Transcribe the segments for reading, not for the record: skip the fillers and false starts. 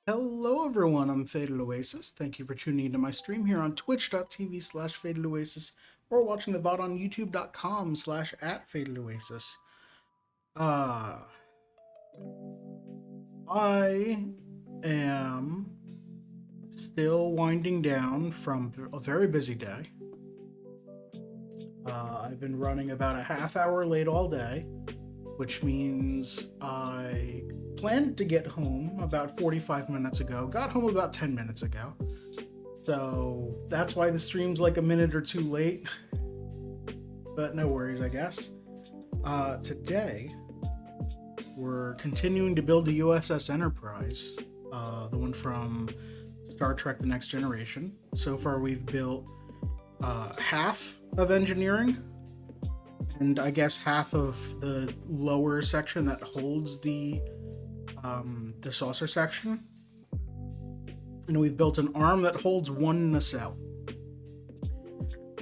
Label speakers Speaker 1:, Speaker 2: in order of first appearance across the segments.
Speaker 1: Hello everyone, I'm Faded Oasis. Thank you for tuning into my stream here on twitch.tv/Faded Oasis or watching the VOD on youtube.com/at Faded Oasis. Uh, I am still winding down from a very busy day. I've been running about a half hour late all day, which means I planned to get home about 45 minutes ago, got home about 10 minutes ago. So that's why the stream's like a minute or two late, but no worries, I guess. Today, we're continuing to build the USS Enterprise, the one from Star Trek The Next Generation. So far, we've built half of engineering, and I guess half of the lower section that holds the saucer section. And we've built an arm that holds one nacelle.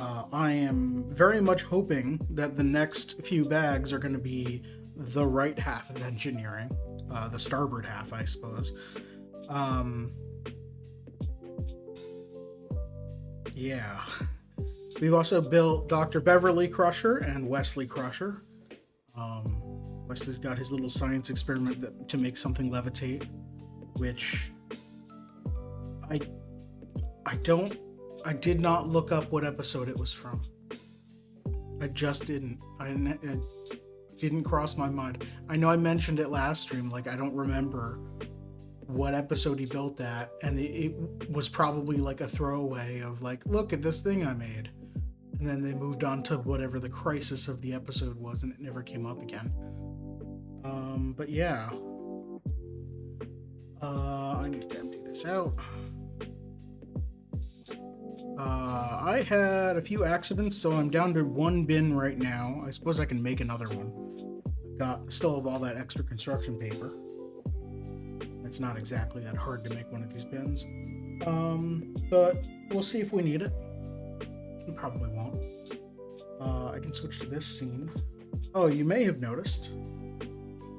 Speaker 1: I am very much hoping that the next few bags are going to be the right half of engineering, the starboard half, I suppose. Yeah. We've also built Dr. Beverly Crusher and Wesley Crusher. Wesley's got his little science experiment to make something levitate, which I don't. I did not look up what episode it was from. I just didn't. It didn't cross my mind. I know I mentioned it last stream. Like, I don't remember what episode he built that, and it was probably like a throwaway of like, look at this thing I made, and then they moved on to whatever the crisis of the episode was, and it never came up again. But yeah, I need to empty this out. I had a few accidents, so I'm down to one bin right now. I suppose I can make another one. Still have all that extra construction paper. It's not exactly that hard to make one of these bins. But we'll see if we need it. We probably won't. I can switch to this scene. Oh, you may have noticed.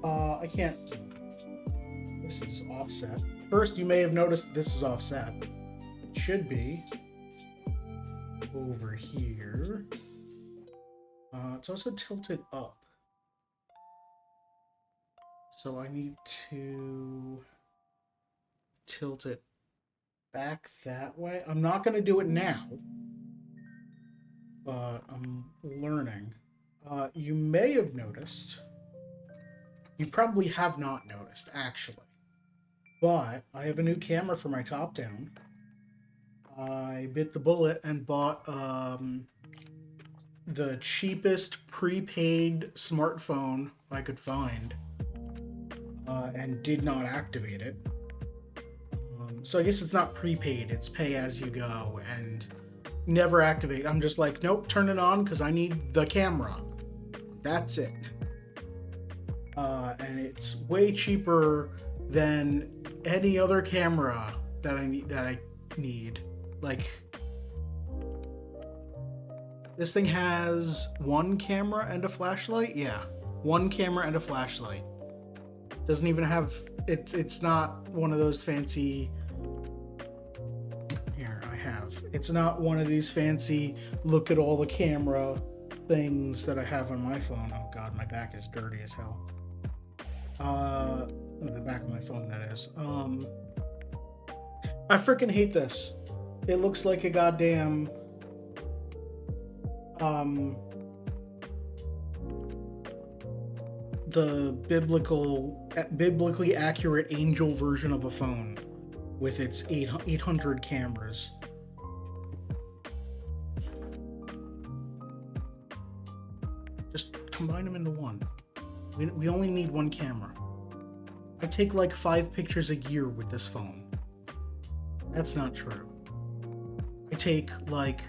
Speaker 1: I can't. This is offset. First, you may have noticed this is offset. It should be over here. It's also tilted up. So I need to tilt it back that way. I'm not going to do it now, but I'm learning. You may have noticed. You probably have not noticed, actually. But I have a new camera for my top down. I bit the bullet and bought the cheapest prepaid smartphone I could find, and did not activate it. So I guess it's not prepaid, it's pay as you go, and never activate. I'm just like, nope, turn it on because I need the camera. That's it. And it's way cheaper than any other camera that I need. Like, this thing has one camera and a flashlight. Yeah, one camera and a flashlight. Doesn't even have. It's not one of those fancy. Here, I have. It's not one of these fancy look at all the camera things that I have on my phone. Oh god, my back is dirty as hell. The back of my phone, that is. I freaking hate this. It looks like a goddamn the biblically accurate angel version of a phone with its 800 cameras. Just combine them into one. We only need one camera. I take like 5 pictures a year with this phone. That's not true. I take like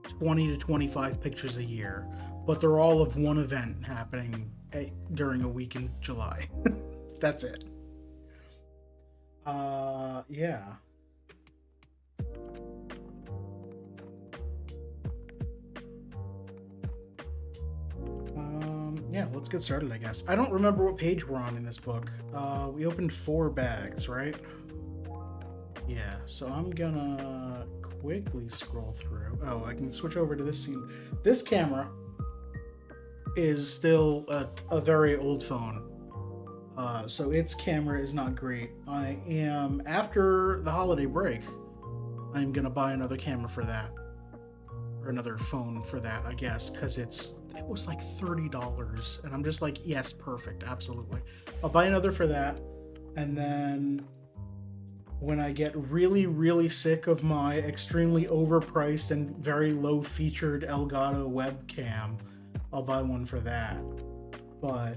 Speaker 1: 20 to 25 pictures a year, but they're all of one event happening during a week in July. That's it. Yeah. Yeah, let's get started, I guess. I don't remember what page we're on in this book. We opened 4 bags, right? Yeah, so I'm gonna quickly scroll through. Oh, I can switch over to this scene. This camera is still a very old phone. So its camera is not great. I am, after the holiday break, I'm gonna buy another camera for that. Or another phone for that, I guess, because it was like $30. And I'm just like, yes, perfect, absolutely. I'll buy another for that. And then when I get really, really sick of my extremely overpriced and very low featured Elgato webcam, I'll buy one for that. But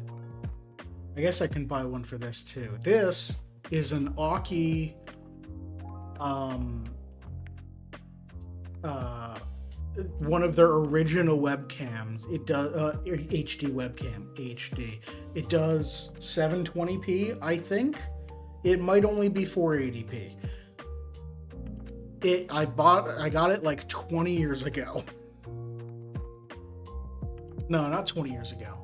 Speaker 1: I guess I can buy one for this too. This is an Aukey one of their original webcams. It does HD webcam, HD. It does 720p, I think. It might only be 480p. I got it like 20 years ago. No, not 20 years ago.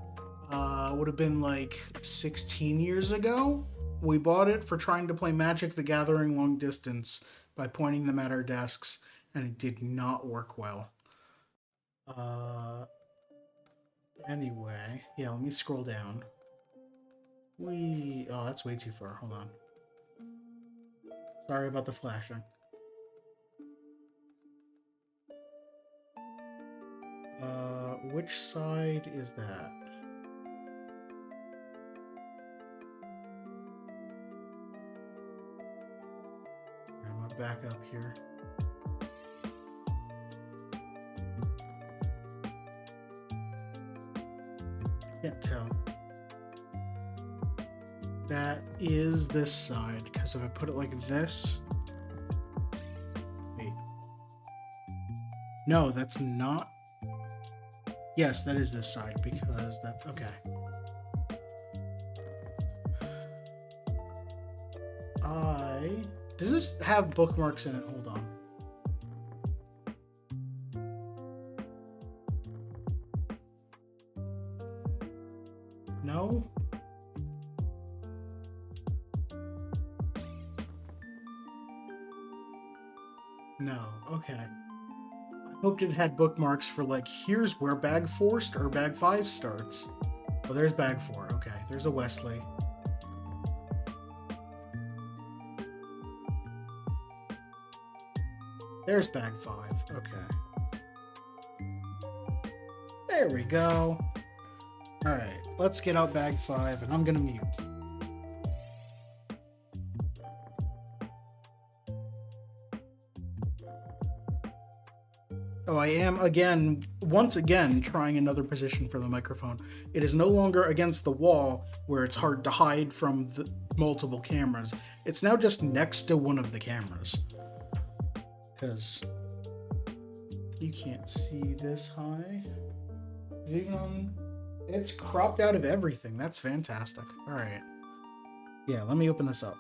Speaker 1: Would have been like 16 years ago. We bought it for trying to play Magic the Gathering long distance by pointing them at our desks, and it did not work well. Anyway, yeah, let me scroll down. Oh, that's way too far. Hold on. Sorry about the flashing. Which side is that? I'm gonna back up here. Can't tell. That is this side, because if I put it like this... Wait. No, that's not... Yes, that is this side, because that... Okay. Does this have bookmarks in it? Hold on. No? No. Okay. I hoped it had bookmarks for like, here's where bag 4 or bag 5 starts. Oh, there's bag 4. Okay. There's a Wesley. There's bag 5. Okay. There we go. Alright, let's get out bag 5, and I'm gonna mute. Oh, I am, once again, trying another position for the microphone. It is no longer against the wall, where it's hard to hide from the multiple cameras. It's now just next to one of the cameras. Because you can't see this high. Is it even on? It's cropped out of everything. That's fantastic. All right. Yeah, let me open this up.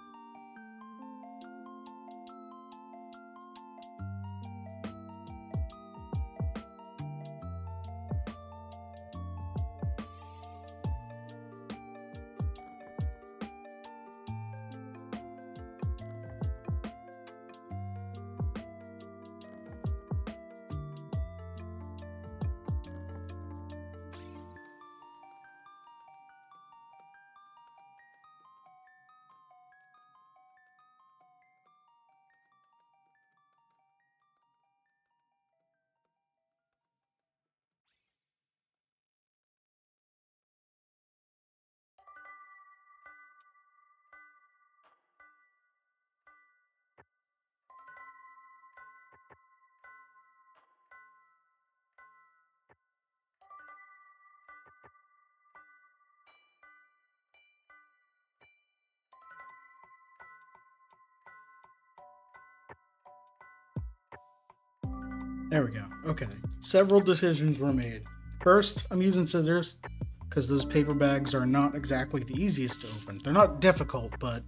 Speaker 1: There we go. Okay. Several decisions were made. First, I'm using scissors because those paper bags are not exactly the easiest to open. They're not difficult, but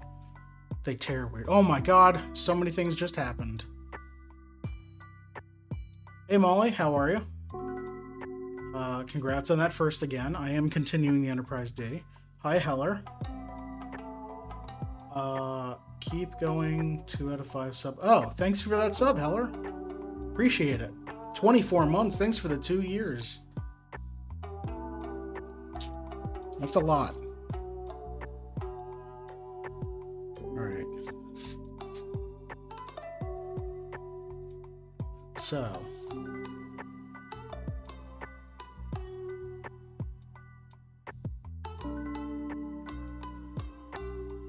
Speaker 1: they tear weird. Oh my god, so many things just happened. Hey Molly, how are you? Congrats on that first again. I am continuing the Enterprise D. Hi, Heller. Keep going. 2 out of 5 sub. Oh, thanks for that sub, Heller. Appreciate it. 24 months. Thanks for the 2 years. That's a lot. Alright. So.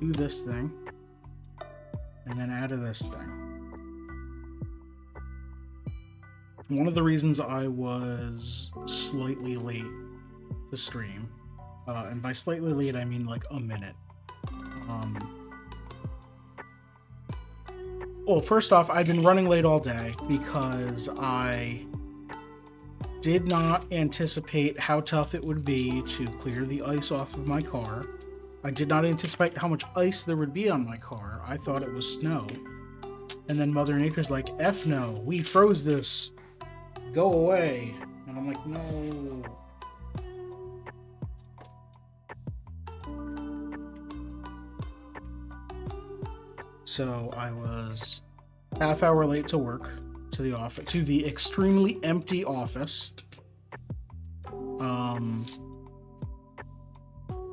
Speaker 1: Do this thing. And then add to this thing. One of the reasons I was slightly late to stream, and by slightly late I mean like a minute. Well, first off, I've been running late all day because I did not anticipate how tough it would be to clear the ice off of my car. I did not anticipate how much ice there would be on my car. I thought it was snow. And then Mother Nature's like, F no, we froze this. Go away. And I'm like, no. So I was half hour late to work, to the office, to the extremely empty office.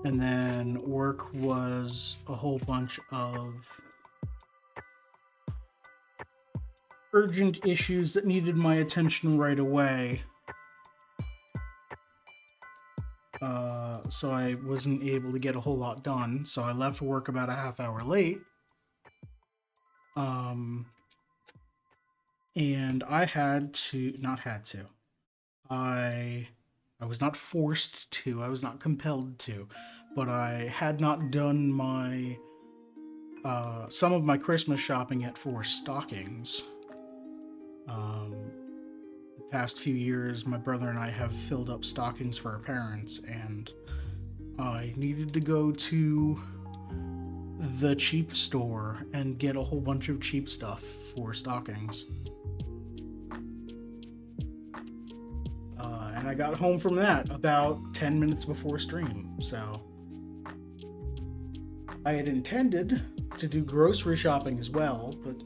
Speaker 1: And then work was a whole bunch of urgent issues that needed my attention right away. So I wasn't able to get a whole lot done. So I left work about a half hour late. And I was not forced to, I was not compelled to, but I had not done my, some of my Christmas shopping yet for stockings. The past few years, my brother and I have filled up stockings for our parents, and I needed to go to the cheap store and get a whole bunch of cheap stuff for stockings. And I got home from that about 10 minutes before stream, so I had intended to do grocery shopping as well, but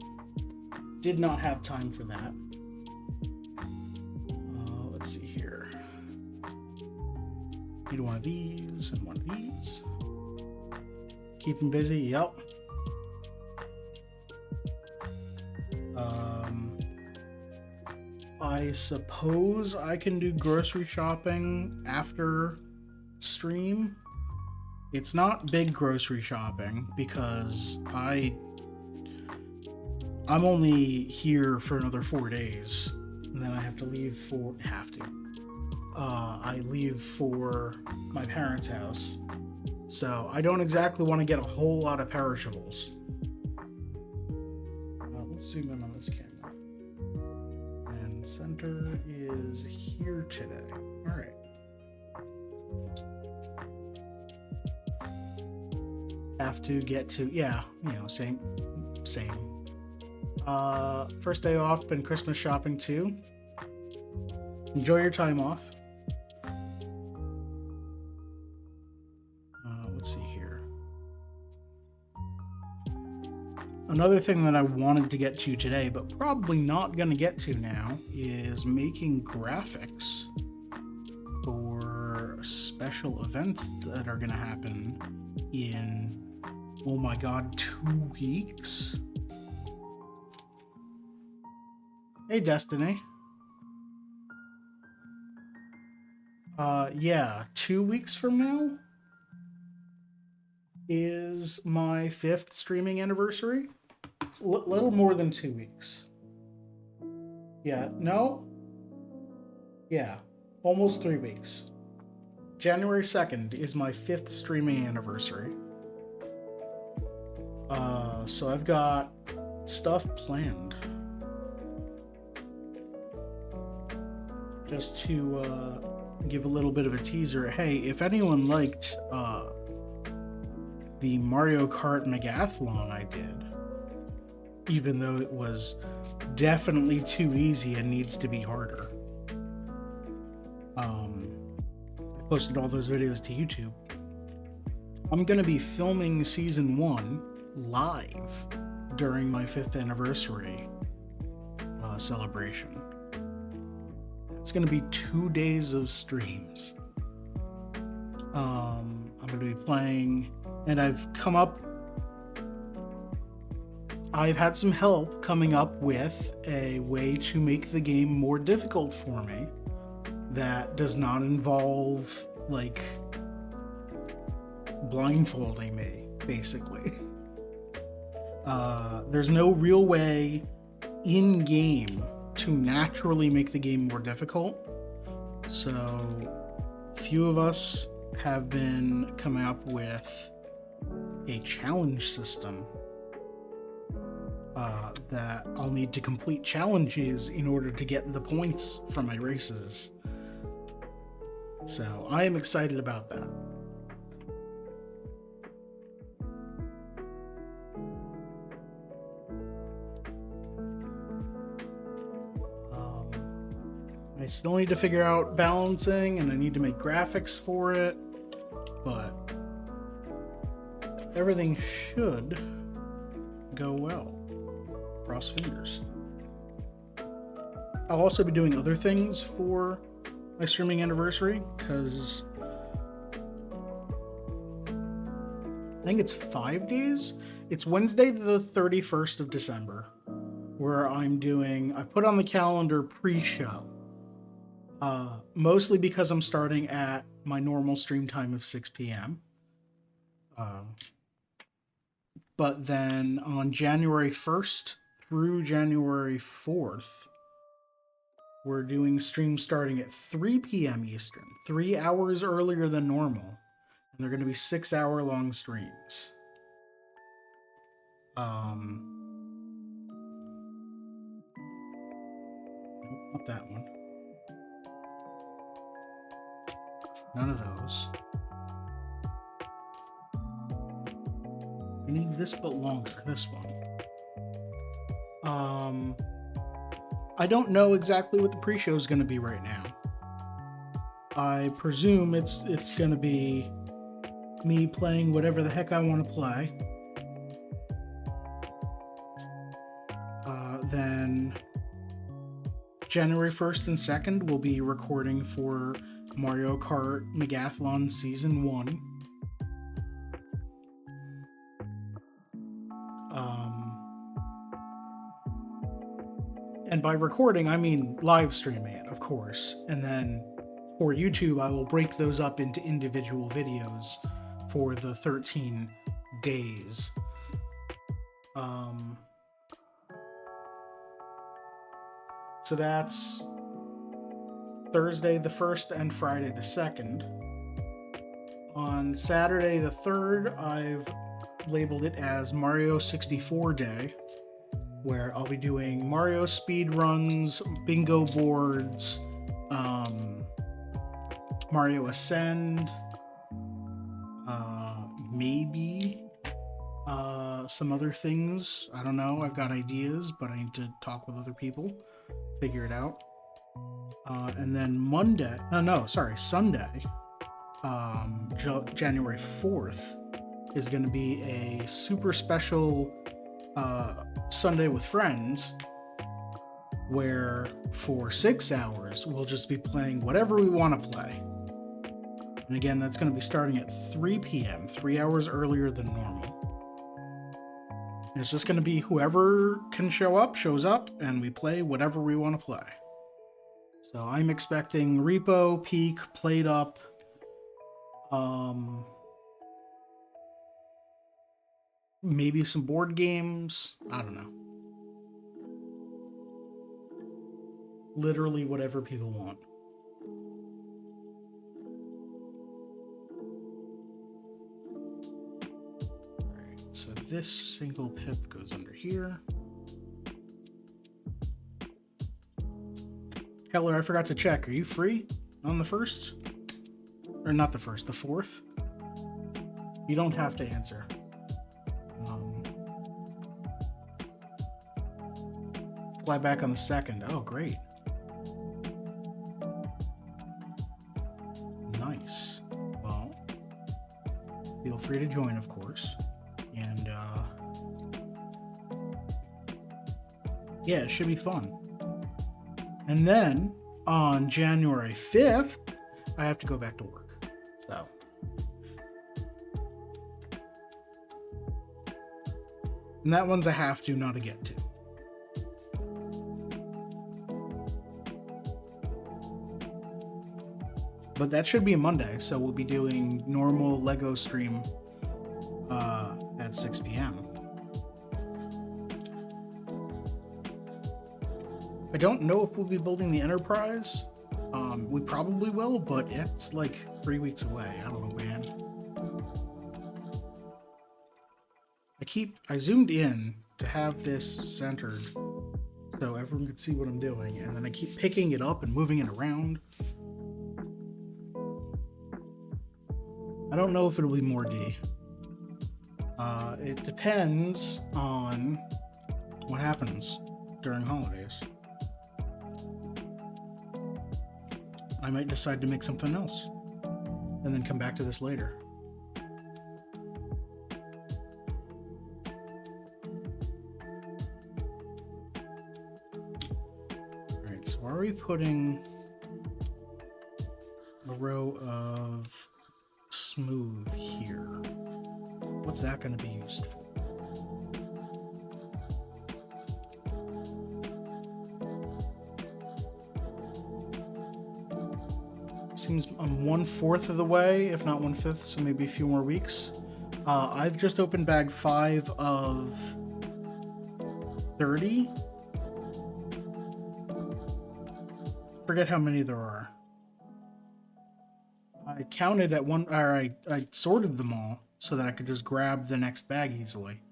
Speaker 1: did not have time for that. Let's see here. Need one of these and one of these. Keep him busy, yep. I suppose I can do grocery shopping after stream. It's not big grocery shopping because I'm only here for another 4 days, and then I have to leave for I leave for my parents' house, so I don't exactly want to get a whole lot of perishables. Let's zoom in on this camera. And center is here today. All right. Have to get to, yeah, same. First day off, been Christmas shopping too. Enjoy your time off. Let's see here. Another thing that I wanted to get to today, but probably not going to get to now, is making graphics for special events that are going to happen in, oh my god, 2 weeks? Hey, Destiny. Yeah, 2 weeks from now is my 5th streaming anniversary. It's a little more than 2 weeks. Yeah, no? Yeah, almost 3 weeks. January 2nd is my 5th streaming anniversary. So I've got stuff planned. Just to give a little bit of a teaser, hey, if anyone liked the Mario Kart Megathlon I did, even though it was definitely too easy and needs to be harder, posted all those videos to YouTube. I'm going to be filming season 1 live during my 5th anniversary celebration. It's going to be 2 days of streams. I'm going to be playing, and I've had some help coming up with a way to make the game more difficult for me that does not involve, like, blindfolding me, basically. There's no real way in-game to naturally make the game more difficult. So, few of us have been coming up with a challenge system that I'll need to complete challenges in order to get the points from my races. So I am excited about that. I still need to figure out balancing, and I need to make graphics for it, but everything should go well. Cross fingers. I'll also be doing other things for my streaming anniversary, because I think it's 5 days. It's Wednesday the 31st of December, where I put on the calendar pre-show. Mostly because I'm starting at my normal stream time of 6 p.m. But then on January 1st through January 4th, we're doing streams starting at 3 p.m. Eastern, 3 hours earlier than normal. And they're going to be 6-hour-long streams. Not that one. None of those. We need this but longer, this one. I don't know exactly what the pre-show is going to be right now. I presume it's going to be me playing whatever the heck I want to play. Then January 1st and 2nd we'll be recording for Mario Kart Megathlon Season 1. And by recording, I mean live streaming it, of course. And then for YouTube, I will break those up into individual videos for the 13 days. So that's Thursday the 1st and Friday the 2nd. On Saturday the 3rd, I've labeled it as Mario 64 Day, where I'll be doing Mario speed runs, bingo boards, Mario Ascend, maybe some other things. I don't know. I've got ideas, but I need to talk with other people, figure it out. And then Sunday, January 4th, is going to be a super special Sunday with friends, where for 6 hours we'll just be playing whatever we want to play. And again, that's going to be starting at 3 p.m., 3 hours earlier than normal. And it's just going to be whoever can show up, shows up, and we play whatever we want to play. So I'm expecting Repo, Peak, Played Up, maybe some board games. I don't know. Literally whatever people want. Alright, so this single pip goes under here. Heller, I forgot to check. Are you free on the 1st? Or not the 1st, the 4th? You don't have to answer. Fly back on the 2nd. Oh, great. Nice. free to join, of course. And yeah, it should be fun. And then on January 5th, I have to go back to work. So. And that one's a have to, not a get to. But that should be a Monday, so we'll be doing normal Lego stream at 6 p.m. I don't know if we'll be building the Enterprise. We probably will, but it's like 3 weeks away. I don't know, man. I zoomed in to have this centered so everyone could see what I'm doing, and then I keep picking it up and moving it around. I don't know if it'll be more D. It depends on what happens during holidays. I might decide to make something else and then come back to this later. Alright, so are we putting a row of smooth here? What's that going to be used for? Seems I'm 1/4 of the way, if not 1/5, so maybe a few more weeks. I've just opened bag 5 of 30. Forget how many there are. I counted at one, or I sorted them all so that I could just grab the next bag easily.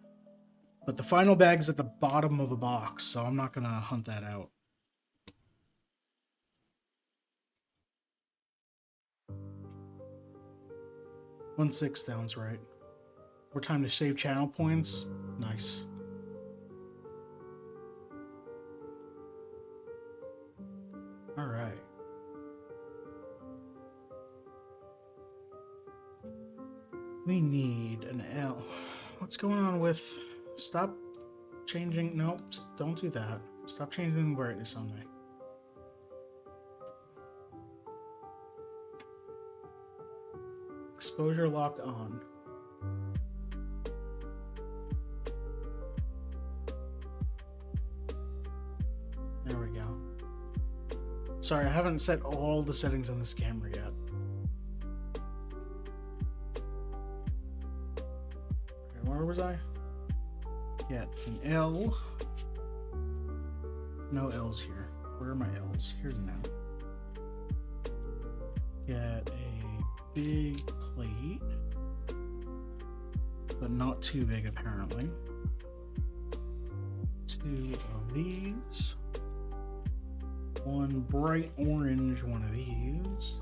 Speaker 1: But the final bag's at the bottom of a box, so I'm not gonna hunt that out. 1/6 sounds right. More time to save channel points. Nice. All right. We need an L. What's going on with... Stop changing... Nope, don't do that. Stop changing the brightness on me. Exposure locked on. There we go. Sorry, I haven't set all the settings on this camera yet. Okay, where was I? Get an L. No L's here. Where are my L's? Here now. Get a big plate, but not too big apparently. 2 of these. 1 bright orange one of these.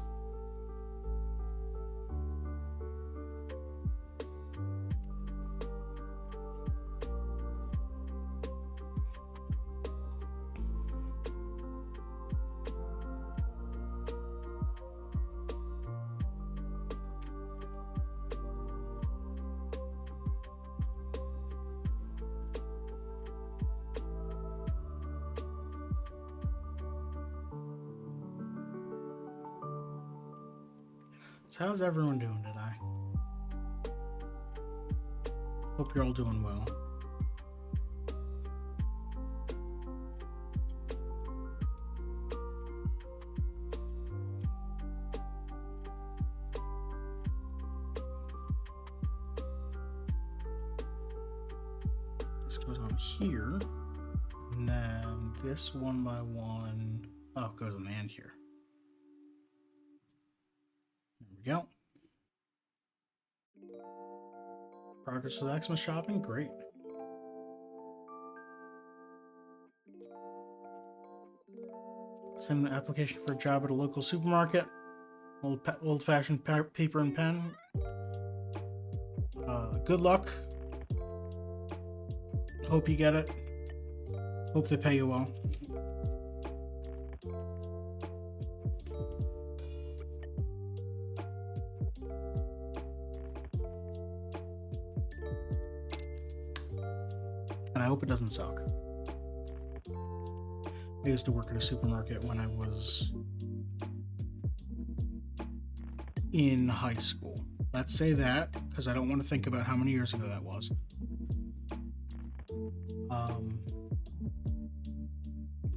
Speaker 1: So how's everyone doing today? Hope you're all doing well. This goes on here, and then this 1 by 1, oh, it goes on the end here. There we go. Progress with Xmas shopping, great. Send an application for a job at a local supermarket. Old-fashioned paper and pen. Good luck. Hope you get it. Hope they pay you well. and I hope it doesn't suck. I used to work at a supermarket when I was in high school. Let's say that, because I don't want to think about how many years ago that was.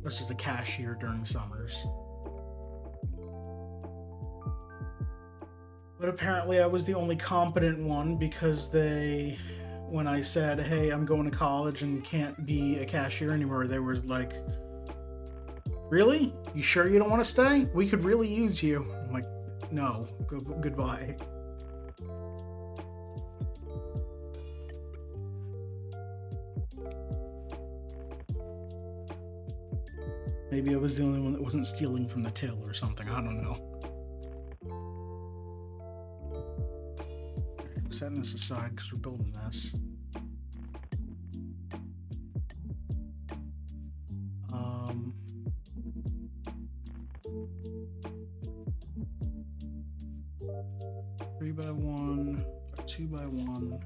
Speaker 1: This is the cashier during summers. But apparently I was the only competent one because when I said, hey, I'm going to college and can't be a cashier anymore, they were like, really? You sure you don't want to stay? We could really use you. I'm like, no, goodbye. Maybe I was the only one that wasn't stealing from the till or something. I don't know. I'm setting this aside because we're building this. Three by one, a 2x1,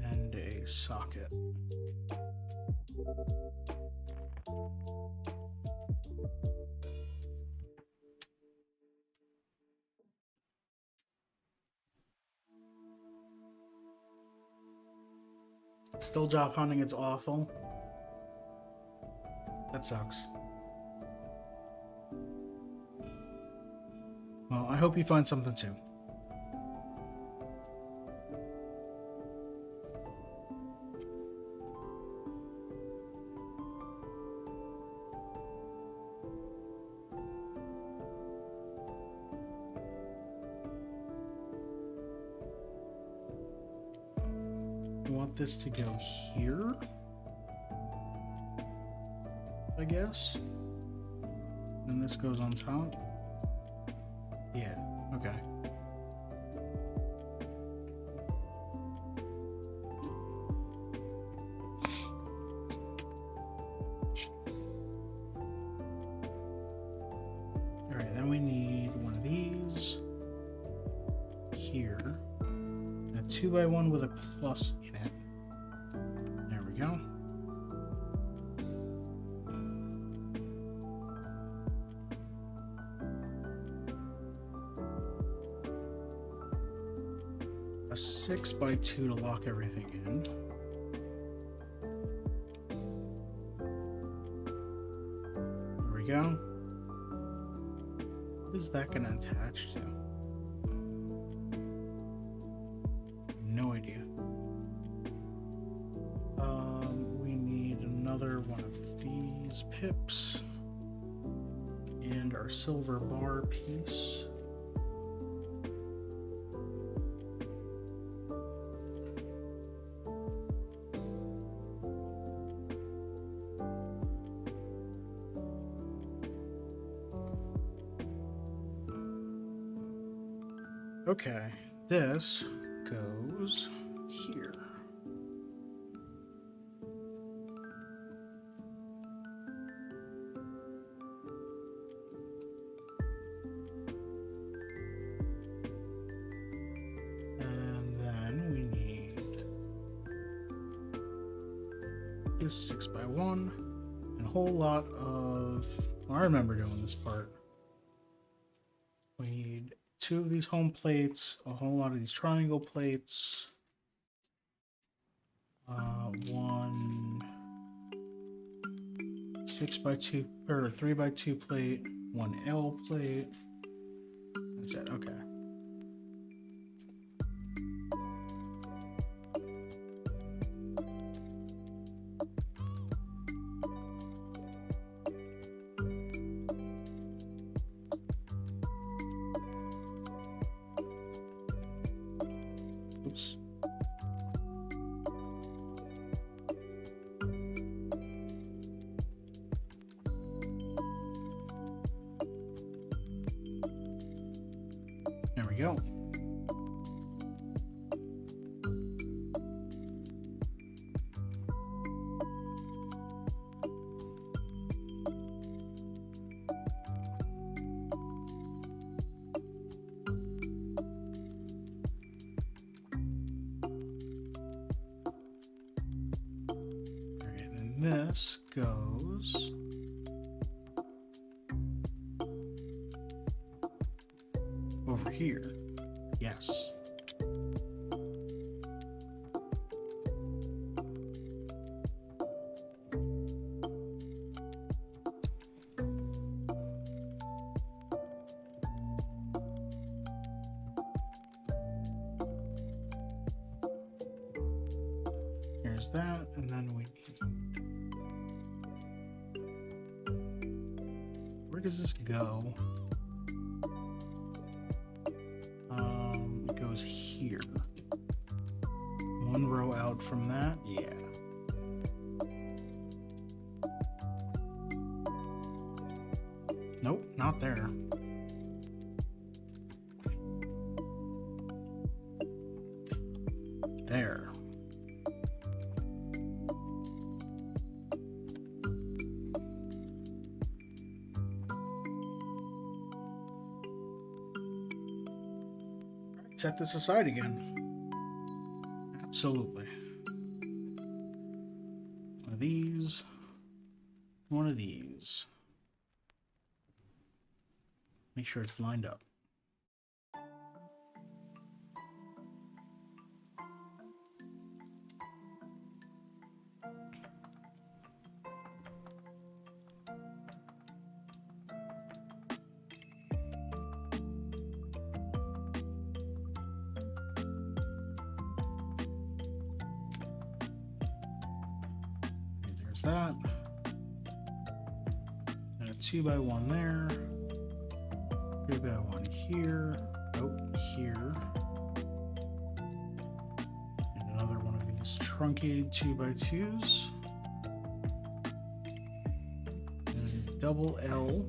Speaker 1: and a socket. Still job hunting, it's awful. That sucks. Well, I hope you find something soon. Want this to go here, I guess, and this goes on top. Yeah, okay. All right, then we need one of these here. A 2x1 with a plus in it. There we go. A 6x2 to lock everything in. There we go. What is that going to attach to? No idea. We need another one of these pips and our silver bar piece. Okay, this goes here. And then we need this 6x1 and a whole lot of, I remember doing this part. We need 2 of these home plates, a whole lot of these triangle plates, one 6x2 or 3x2 plate, one L plate. That's it. Okay. Oops. There we go. this goes over here. Yes. Here's that, and then we... Where does this go? It goes here. One row out from that, yeah. Nope, not there. There. Set this aside again. Absolutely. One of these. One of these. Make sure it's lined up. There's that. And a 2x1 there. 3x1 here. Oh, here. And another one of these truncated 2x2s. And a double L.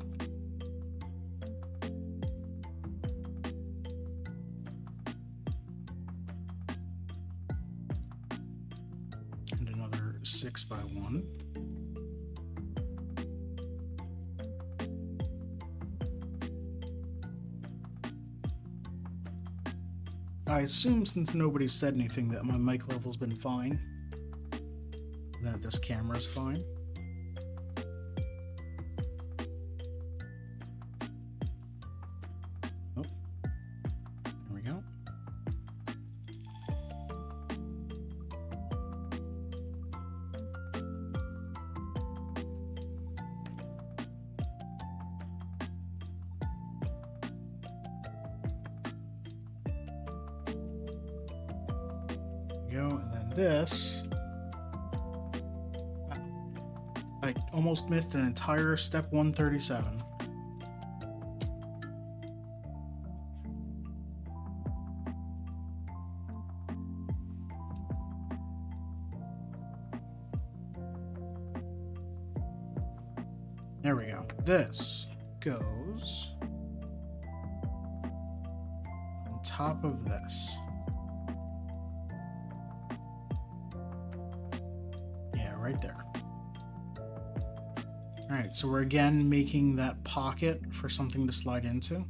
Speaker 1: And another 6x1. I assume, since nobody said anything, that my mic level's been fine. That this camera's fine. Oh, there we go. And then this, I almost missed an entire step 137. There we go. This goes on top of this. Right there. All right, so we're again making that pocket for something to slide into,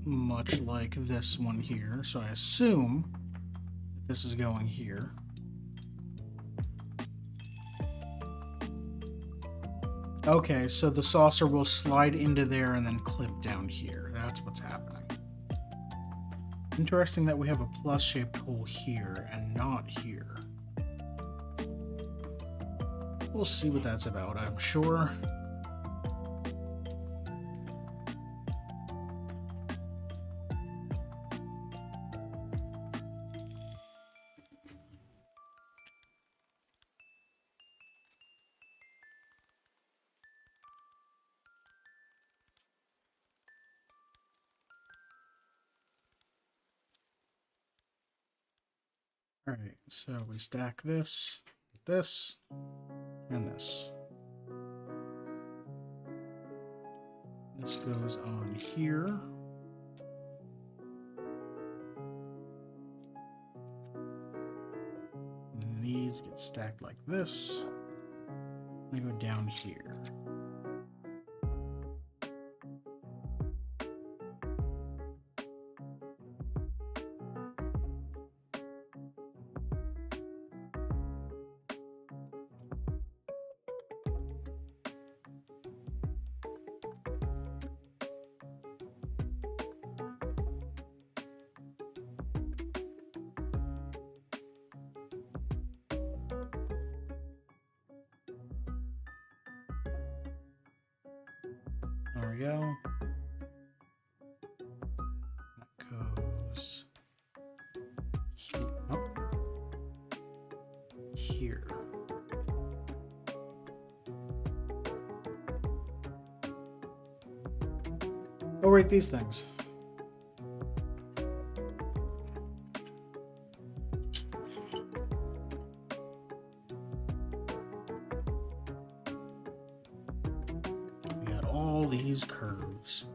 Speaker 1: much like this one here. So I assume that this is going here. Okay, so the saucer will slide into there and then clip down here. That's what's happening. Interesting that we have a plus-shaped hole here and not here. We'll see what that's about, I'm sure. All right, so we stack this, this, and this. This goes on here. And these get stacked like this. They go down here. There we go. That goes here. Oh. Here. Oh, right, these things. We got all these curves.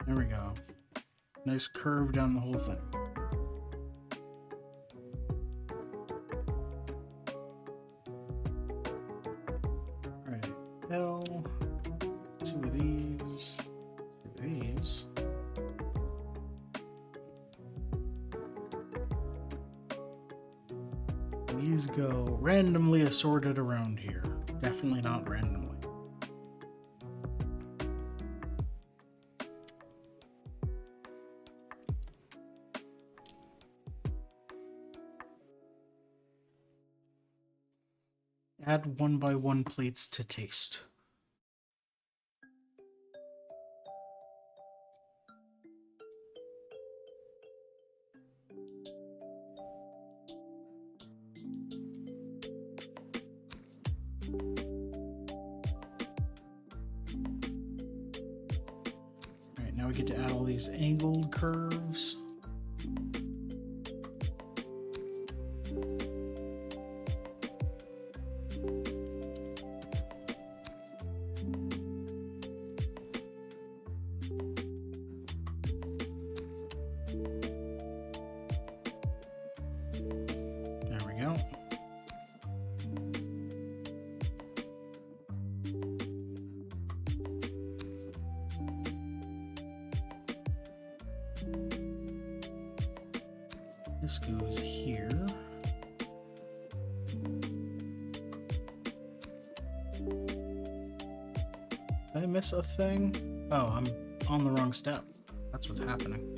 Speaker 1: There we go. Nice curve down the whole thing. Alright, L, two of these, two of these. These go randomly assorted around here. Definitely not randomly. Add 1x1 plates to taste. Alright, now we get to add all these angled curves. This goes here. Did I miss a thing? Oh, I'm on the wrong step. That's what's happening.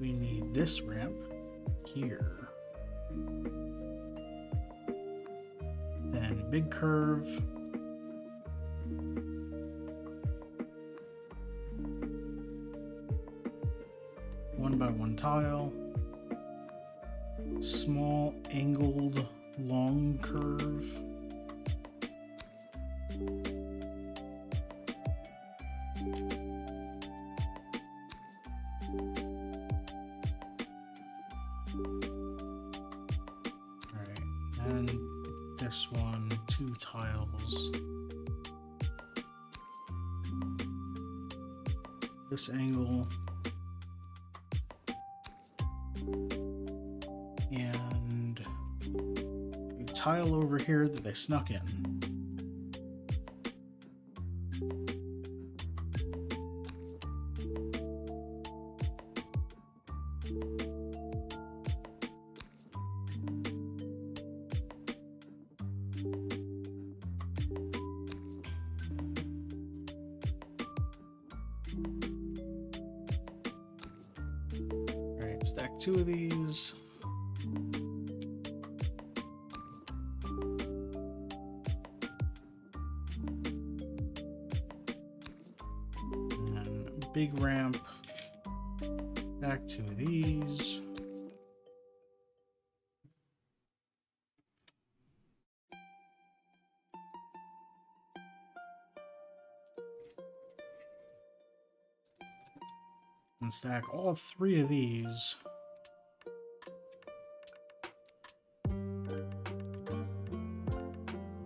Speaker 1: We need this ramp here. Then big curve. One by one tile. Small angled long curve. Alright, and this one, 2 tiles. This angle. And a tile over here that they snuck in. Alright, stack 2 of these. Big ramp, back to these. And stack all 3 of these.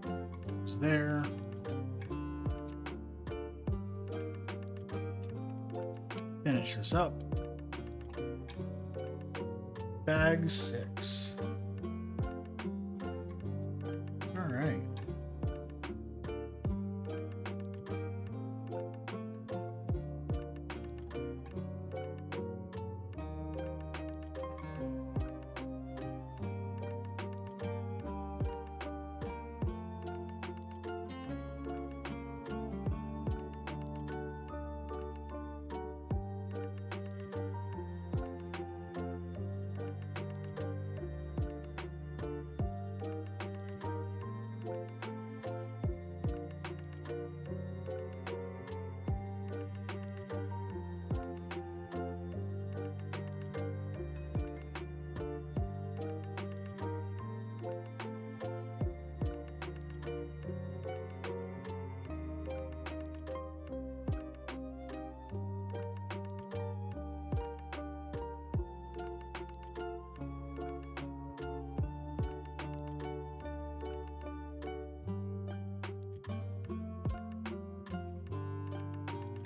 Speaker 1: Goes there. Finish this up. Bag 6. All right.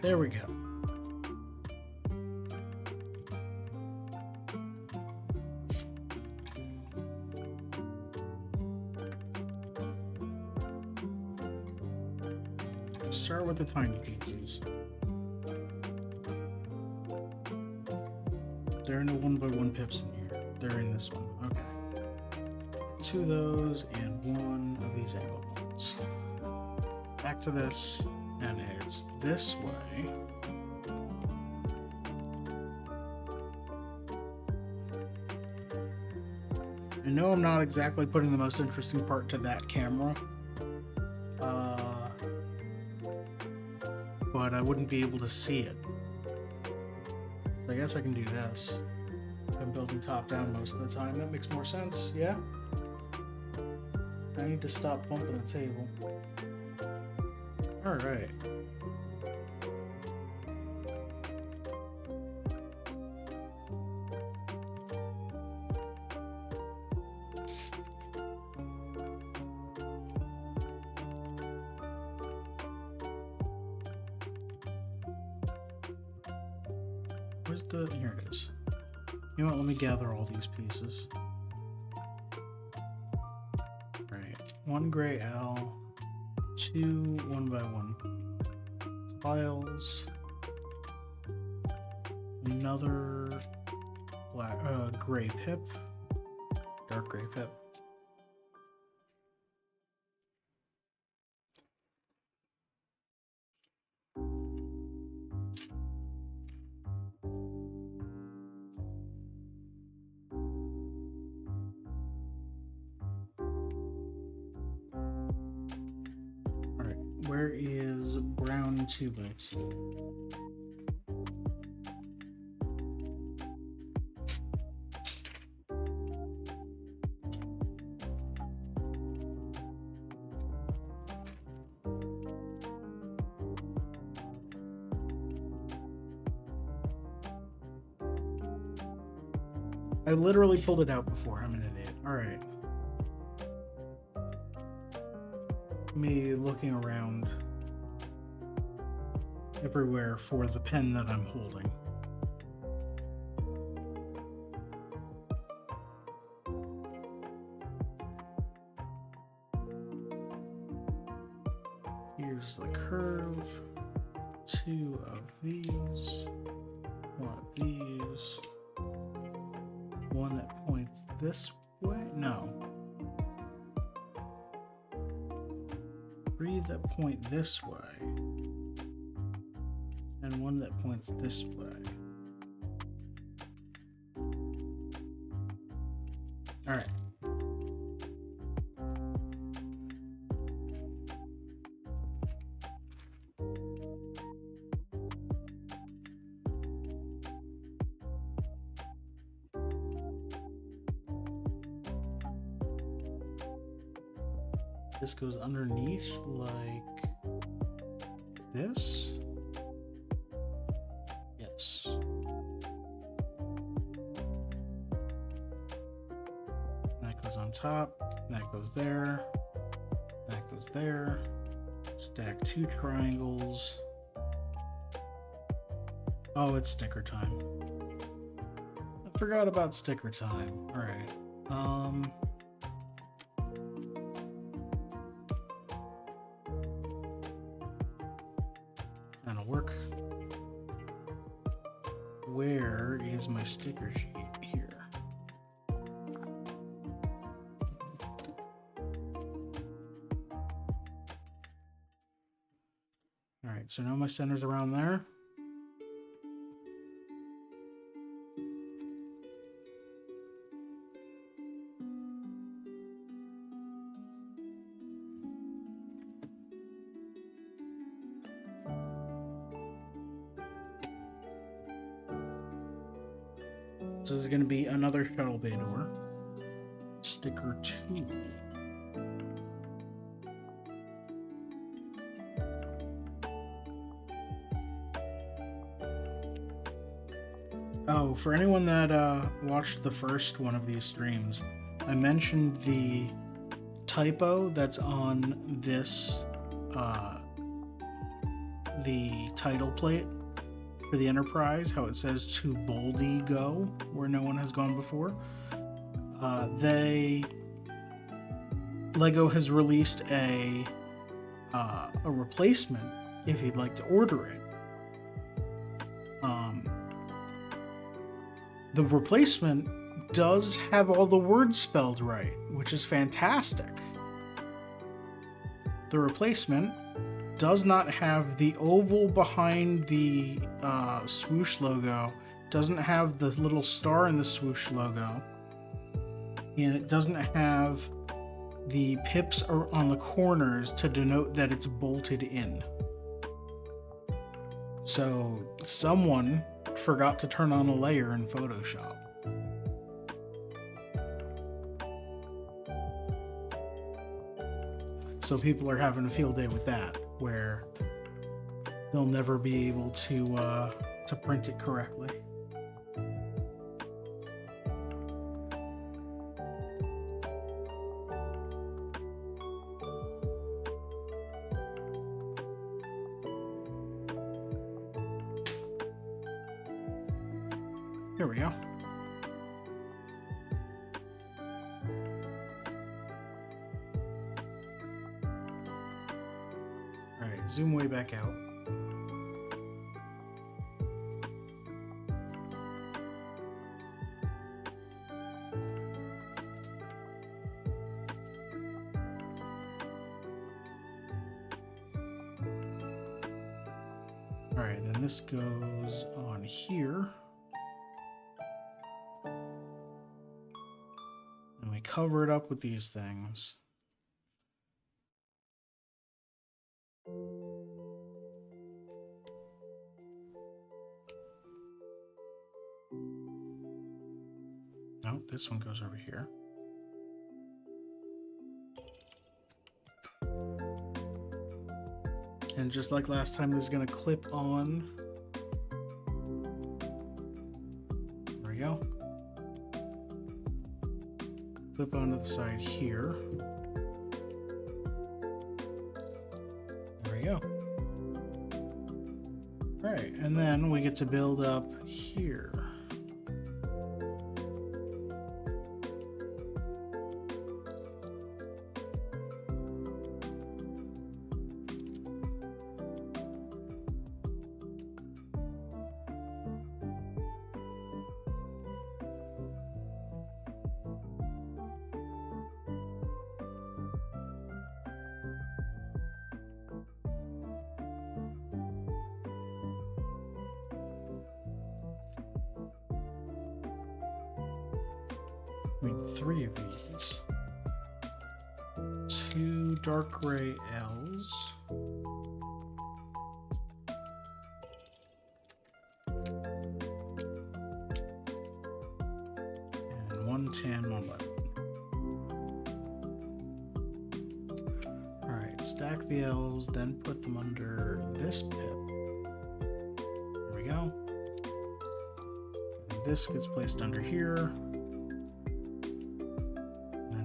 Speaker 1: There we go. Start with the tiny pieces. There are no 1x1 pips in here. They're in this one. Okay. 2 of those and 1 of these angled ones. Back to this, and it's this way. I know I'm not exactly putting the most interesting part to that camera, but I wouldn't be able to see it. So I guess I can do this. I'm building top down most of the time. That makes more sense, yeah? I need to stop bumping the table. Alright. Where's the... Here it is. You know what? Let me gather all these pieces. Right. 1 gray L. 2 1x1 tiles. Another black, gray pip. Dark gray pip. Where is brown 2x2? I literally pulled it out before. I'm an idiot. Alright. Me looking around everywhere for the pen that I'm holding. Here's the curve. 2 of these. 1 of these. 1 that points this way? No. 3 that point this way, and 1 that points this way. All right. This goes underneath like this. Yes. That goes on top. That goes there. That goes there. Stack 2 triangles. Oh, it's sticker time. Forgot about sticker time. All right. That'll work. Where is my sticker sheet? Here. All right, so now my center's around there. So there's going to be another shuttle bay door. Sticker 2. Oh, for anyone that watched the first one of these streams, I mentioned the typo that's on this, the title plate for the Enterprise, how it says to Boldy go, where no one has gone before. Lego has released a replacement if you'd like to order it. The replacement does have all the words spelled right, which is fantastic. The replacement does not have the oval behind the swoosh logo, doesn't have the little star in the swoosh logo, and it doesn't have the pips on the corners to denote that it's bolted in. So someone forgot to turn on a layer in Photoshop. So people are having a field day with that, where they'll never be able to print it correctly. Here we go. All right, zoom way back out. All right, and this goes on here. And we cover it up with these things. Oh, this one goes over here. And just like last time, this is going to clip on. There we go. Clip onto the side here. There we go. All right, and then we get to build up here. I mean, 3 of these. 2 dark gray L's. And 1 tan, 1 lemon. Alright, stack the L's, then put them under this pip. There we go. And this gets placed under here.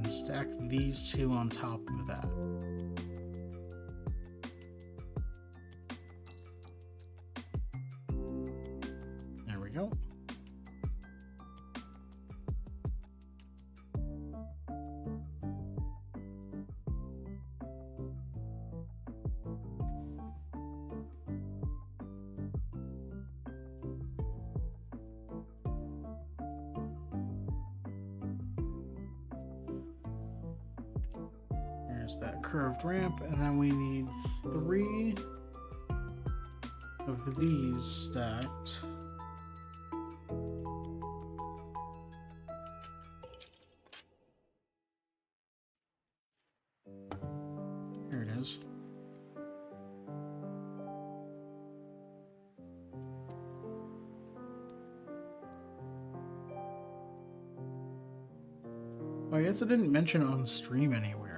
Speaker 1: Stack these 2 on top of that. There we go. There's that curved ramp, and then we need 3 of these stacked. Here it is. Oh, I guess I didn't mention on stream anywhere.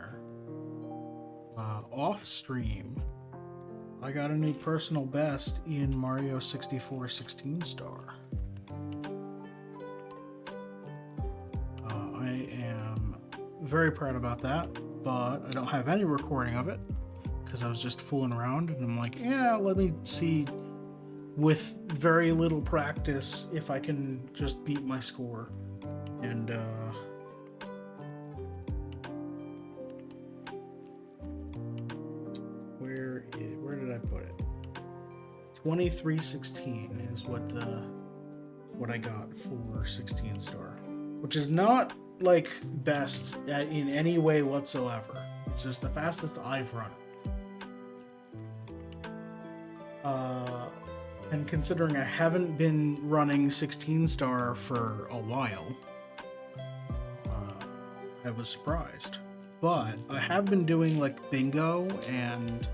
Speaker 1: Off stream, I got a new personal best in Mario 64 16 star. I am very proud about that, but I don't have any recording of it because I was just fooling around, and I'm like, yeah, let me see with very little practice if I can just beat my score. And where did I put it? 2316 is what I got for 16 star, which is not like best in any way whatsoever. It's just the fastest I've run it. And considering I haven't been running 16 star for a while, I was surprised. But I have been doing like bingo and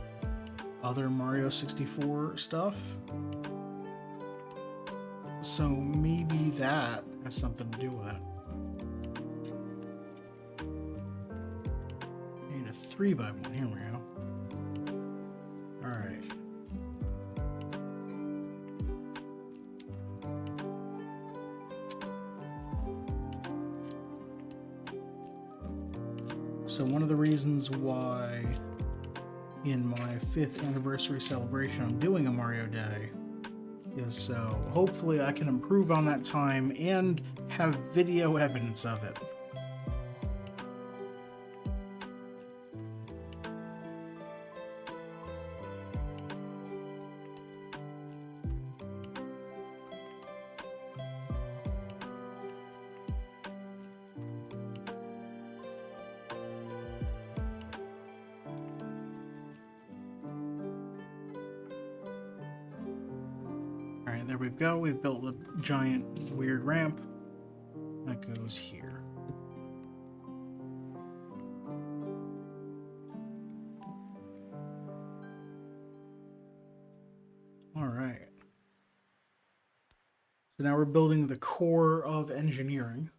Speaker 1: other Mario 64 stuff, so maybe that has something to do with it. I need a 3x1. Here we go. All right. So one of the reasons why in my 5th anniversary celebration I'm doing a Mario Day is so hopefully I can improve on that time and have video evidence of it. Alright, there we go. We've built a giant weird ramp that goes here. Alright. So now we're building the core of engineering.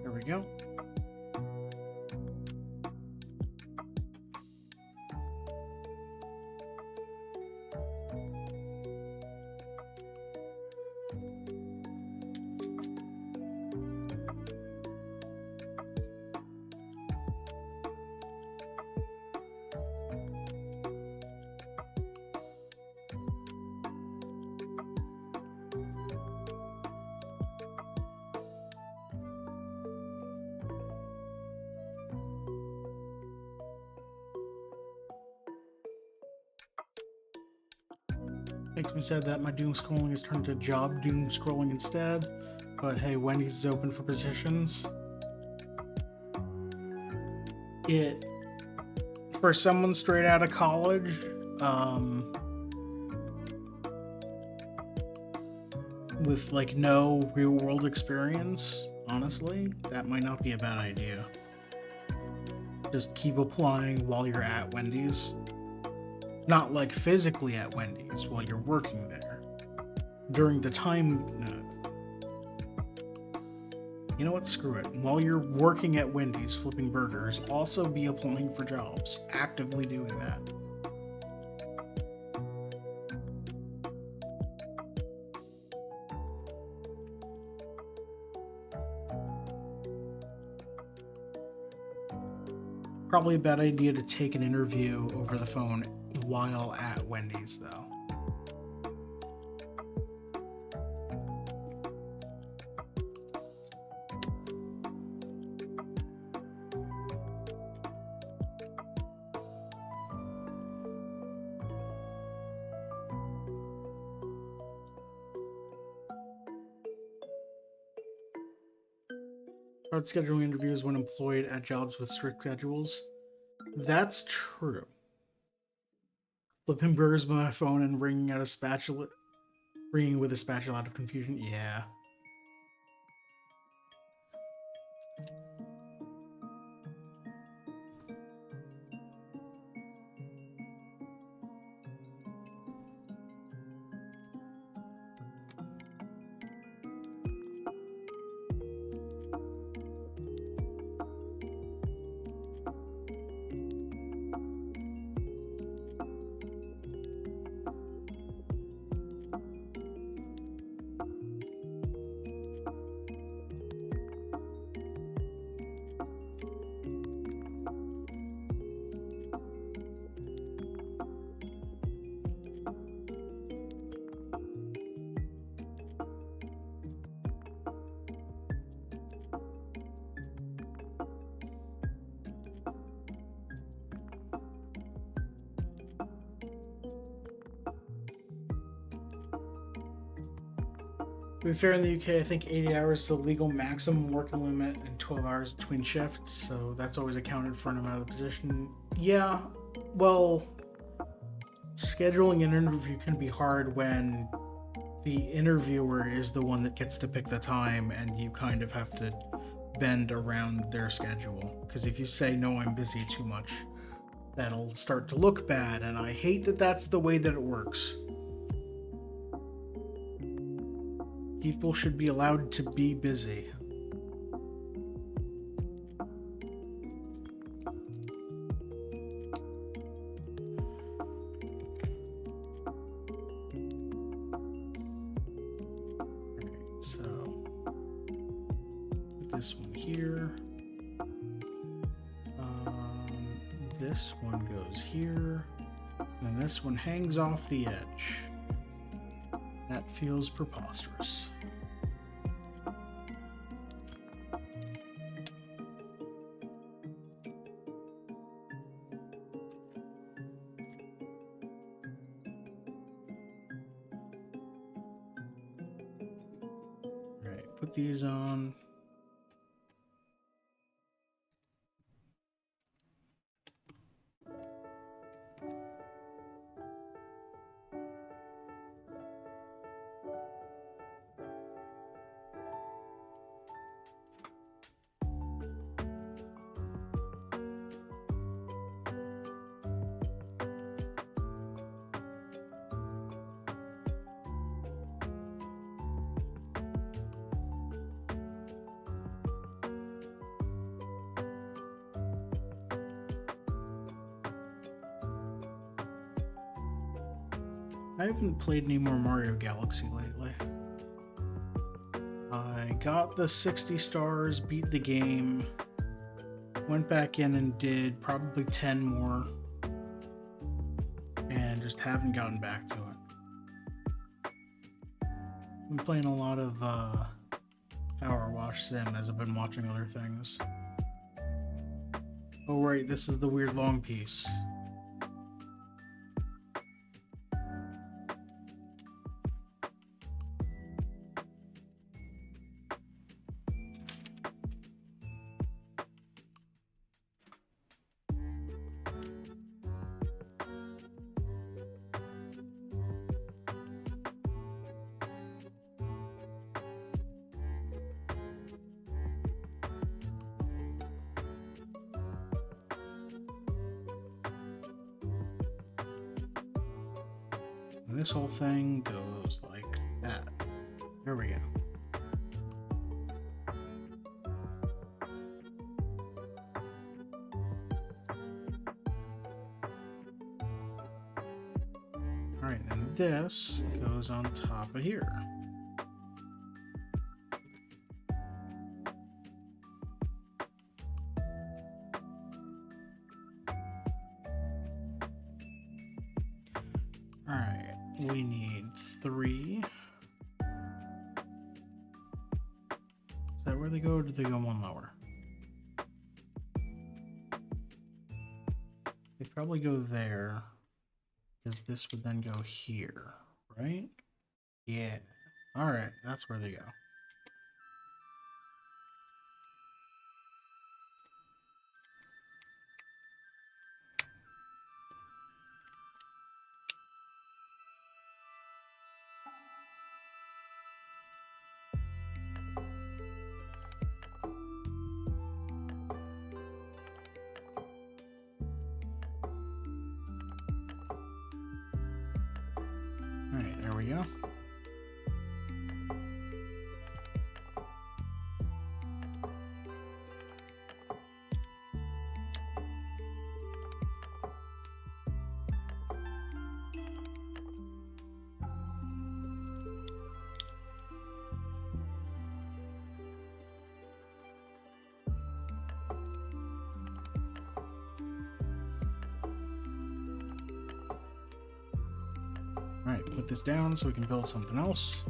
Speaker 1: There we go. Makes me sad that my doom scrolling has turned to job doom scrolling instead. But hey, Wendy's is open for positions. For someone straight out of college, with like no real world experience, honestly, that might not be a bad idea. Just keep applying while you're at Wendy's. Not like physically at Wendy's while you're working there. During the time. You know what? Screw it. While you're working at Wendy's flipping burgers, also be applying for jobs. Actively doing that. Probably a bad idea to take an interview over the phone while at Wendy's, though. Start scheduling interviews when employed at jobs with strict schedules. That's true. Flipping burgers by my phone and ringing with a spatula out of confusion. Yeah. To be fair, in the UK, I think 80 hours is the legal maximum working limit and 12 hours between shifts, so that's always accounted for no matter the position. Yeah, well, scheduling an interview can be hard when the interviewer is the one that gets to pick the time and you kind of have to bend around their schedule. Because if you say, no, I'm busy too much, that'll start to look bad, and I hate that that's the way that it works. People should be allowed to be busy. Alright, so put this one here. This one goes here. And this one hangs off the edge. That feels preposterous. Alright, put these on. I haven't played any more Mario Galaxy lately. I got the 60 stars, beat the game, went back in and did probably 10 more, and just haven't gotten back to it. I've been playing a lot of Power Wash Sim as I've been watching other things. Oh right, this is the weird long piece. And this whole thing goes like that. There we go. Alright, and this goes on top of here. Alright, we need 3. Is that where they go, or do they go one lower? They probably go there, because this would then go here, right? Yeah. Alright, that's where they go. Alright, there we go. Alright, put this down so we can build something else.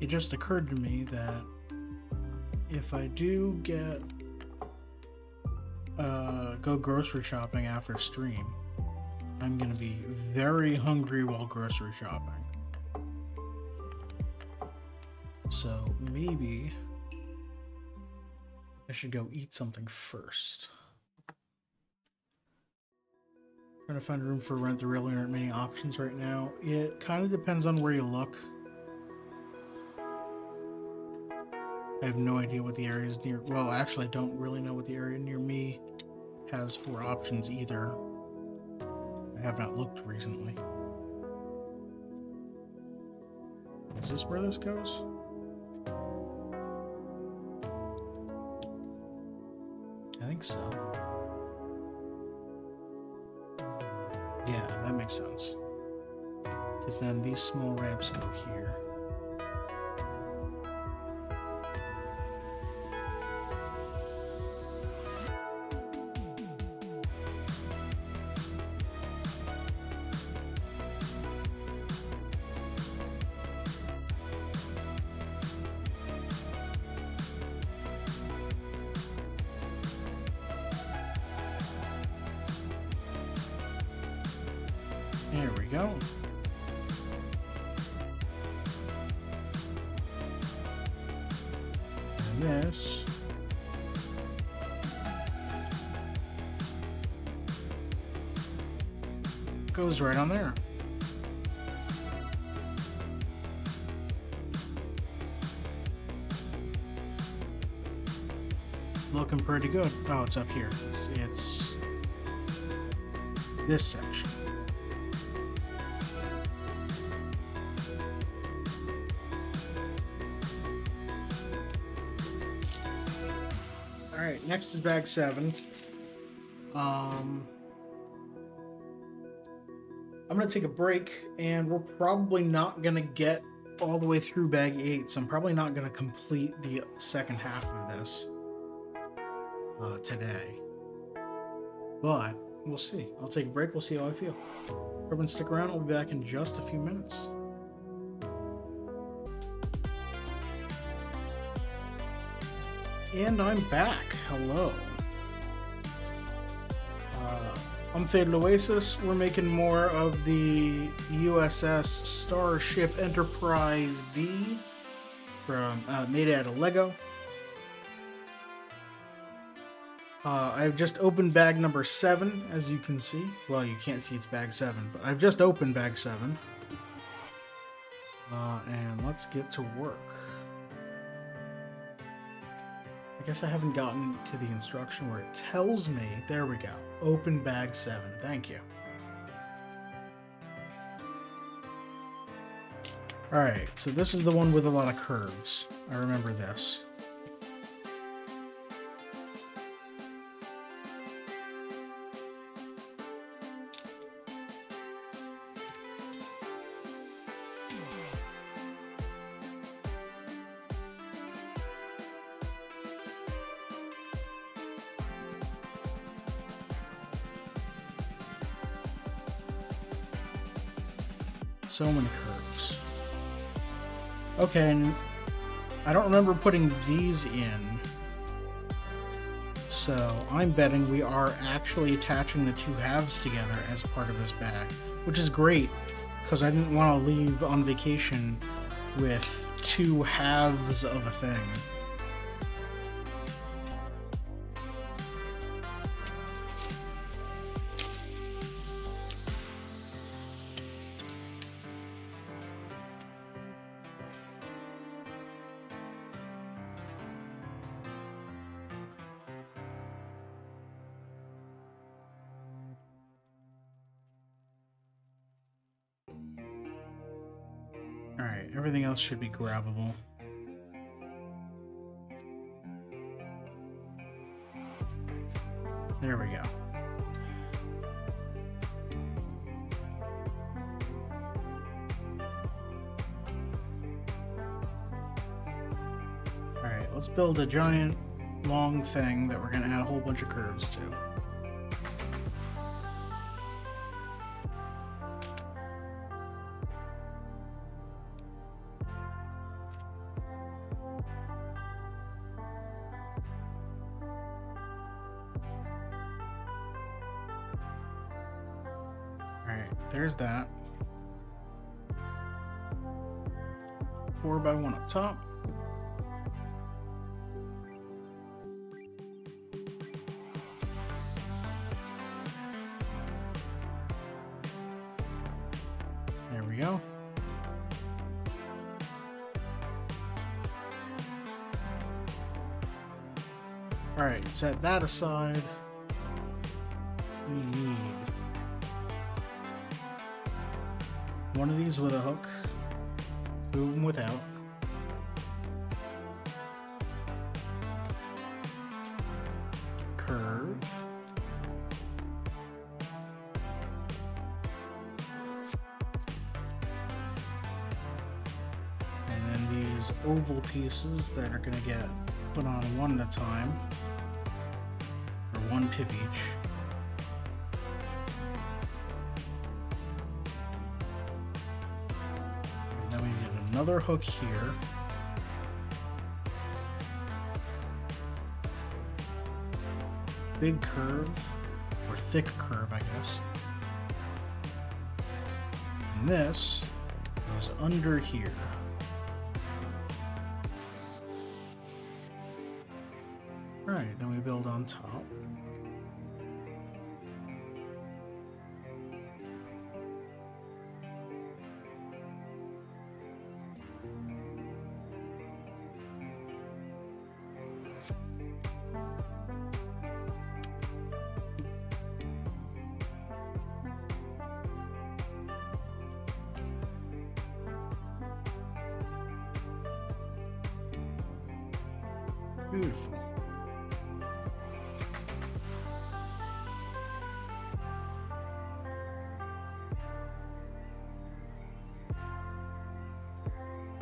Speaker 1: It just occurred to me that if I do get go grocery shopping after stream, I'm gonna be very hungry while grocery shopping. So maybe I should go eat something first. Trying to find room for rent. There really aren't many options right now. It kind of depends on where you look. I have no idea what the area is near. Well, actually, I don't really know what the area near me has for options either. I have not looked recently. Is this where this goes? I think so. Yeah, that makes sense. Because then these small ramps go here. There we go. And this goes right on there. Looking pretty good. Oh, it's up here. It's this section. Alright, next is bag 7. I'm gonna take a break, and we're probably not gonna get all the way through bag 8, so I'm probably not gonna complete the second half of this today. But we'll see. I'll take a break, we'll see how I feel. Everyone stick around, I'll be back in just a few minutes. And I'm back. Hello. I'm Faded Oasis. We're making more of the USS Starship Enterprise D from made out of Lego. I've just opened bag number 7, as you can see. Well, you can't see it's bag 7, but I've just opened bag 7. And let's get to work. I guess I haven't gotten to the instruction where it tells me, there we go, open bag 7, thank you. Alright, so this is the one with a lot of curves. I remember this. So many curves. Okay, and I don't remember putting these in, so I'm betting we are actually attaching the 2 halves together as part of this bag, which is great, because I didn't want to leave on vacation with 2 halves of a thing. Alright, everything else should be grabbable. There we go. Alright, let's build a giant, long thing that we're going to add a whole bunch of curves to. Alright, there's that. 4x1 up top. There we go. Alright, set that aside. We need one of these with a hook, 2 of them without. Curve. And then these oval pieces that are going to get put on one at a time, or 1 pip each. Another hook here. Big curve, or thick curve, I guess. And this goes under here. Alright, then we build on top. Beautiful.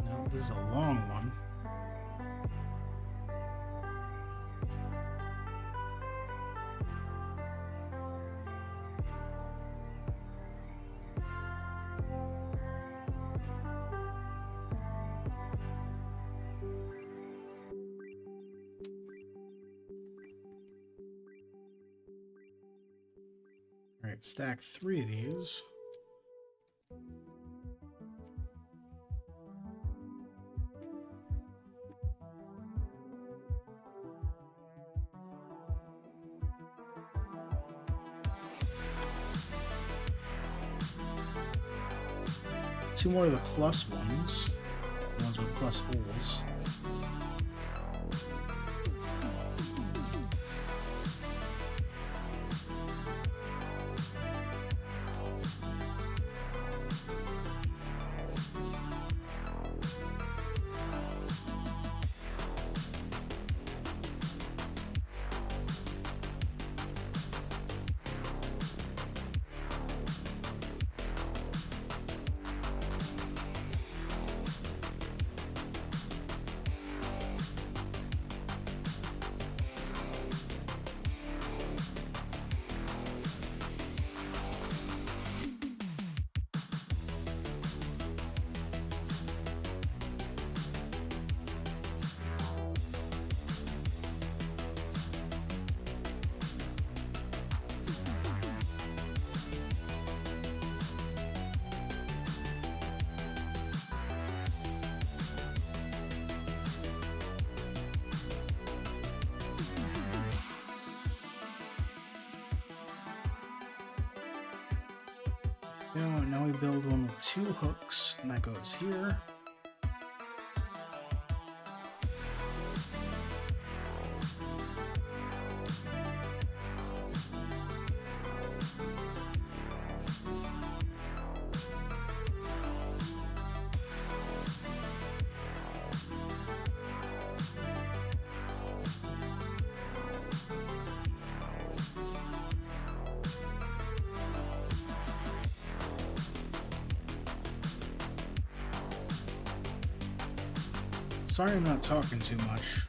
Speaker 1: Now this is a long one. could stack 3 of these. Two more of the plus ones. The ones with plus holes. Now we build one with 2 hooks, and that goes here. Sorry I'm not talking too much.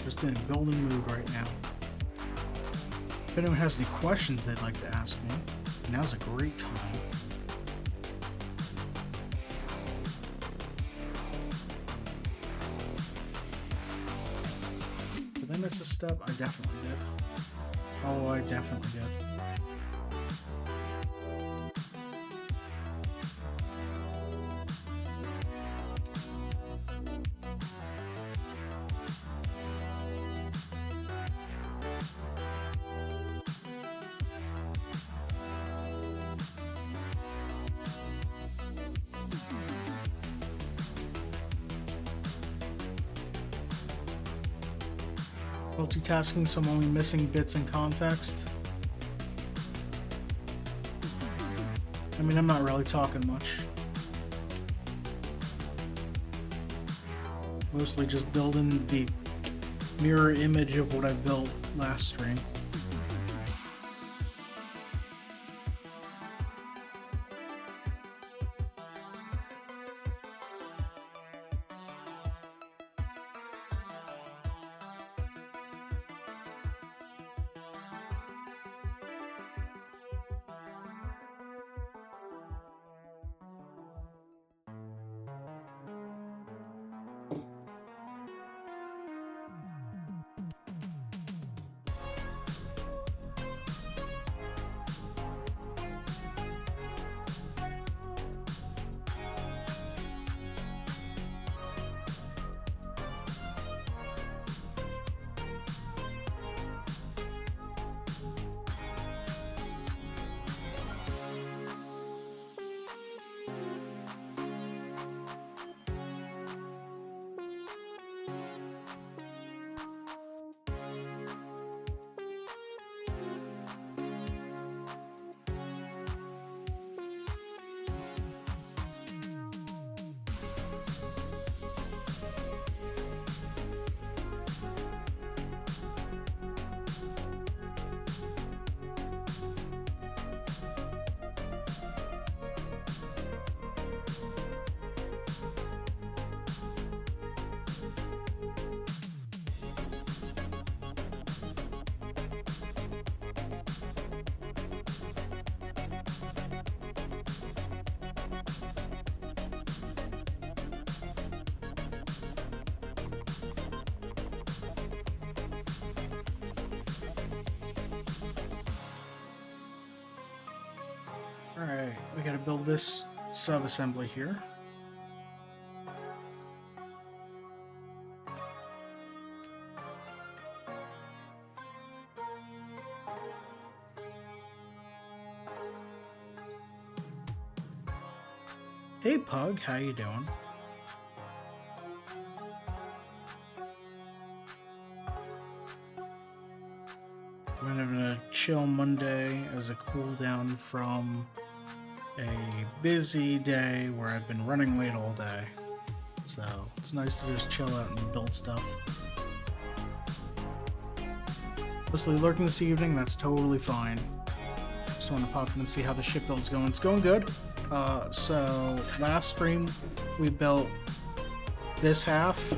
Speaker 1: Just in a building mood right now. If anyone has any questions they'd like to ask me, now's a great time. Did I miss a step? I definitely did. Oh, I definitely did. Multitasking, so I'm only missing bits in context. I mean, I'm not really talking much. Mostly just building the mirror image of what I built last stream. Alright, we gotta build this sub-assembly here. Hey Pug, how you doing? I'm having a chill Monday as a cool down from a busy day where I've been running late all day. So it's nice to just chill out and build stuff. Mostly lurking this evening, that's totally fine. Just want to pop in and see how the ship build's going. It's going good. So last stream we built this half.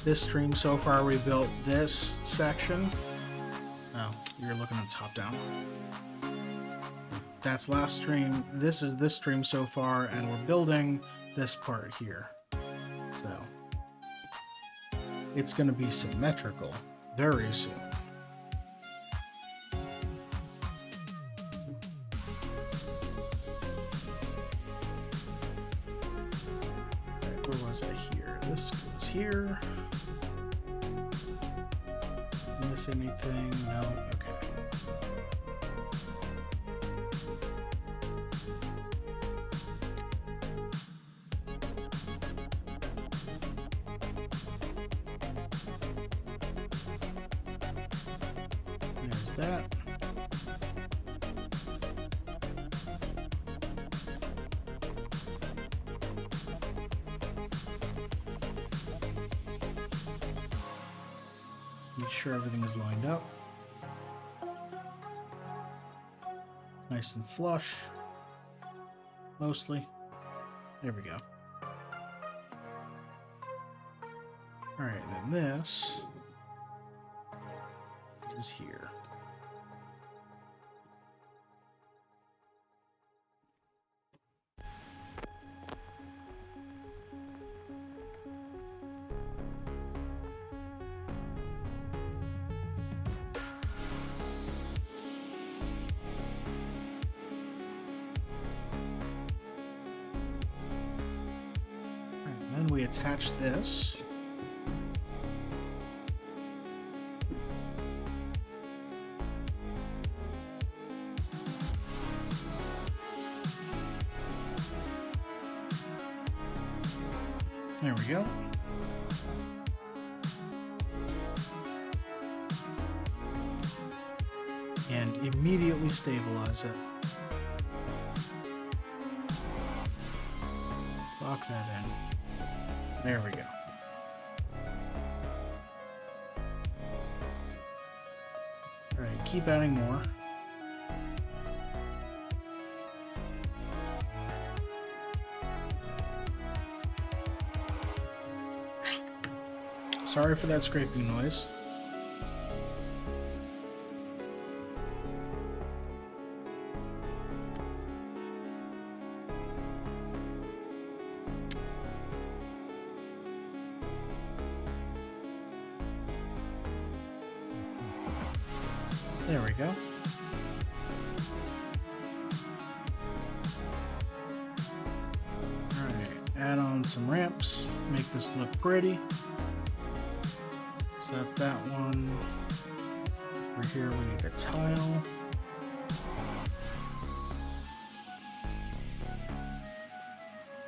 Speaker 1: This stream so far we built this section. Oh, you're looking at top down. That's last stream. This is this stream so far, and we're building this part here. So it's going to be symmetrical very soon. Okay, where was I here? This goes here. Miss anything? No? Okay. There's that. Make sure everything is lined up. Nice and flush. Mostly. There we go. Alright, then this is here. Then we attach this. There we go. And immediately stabilize it. Lock that in. There we go. Alright, keep adding more. Sorry for that scraping noise. There we go. Alright, add on some ramps, make this look pretty. So that's that one. Over here we need a tile.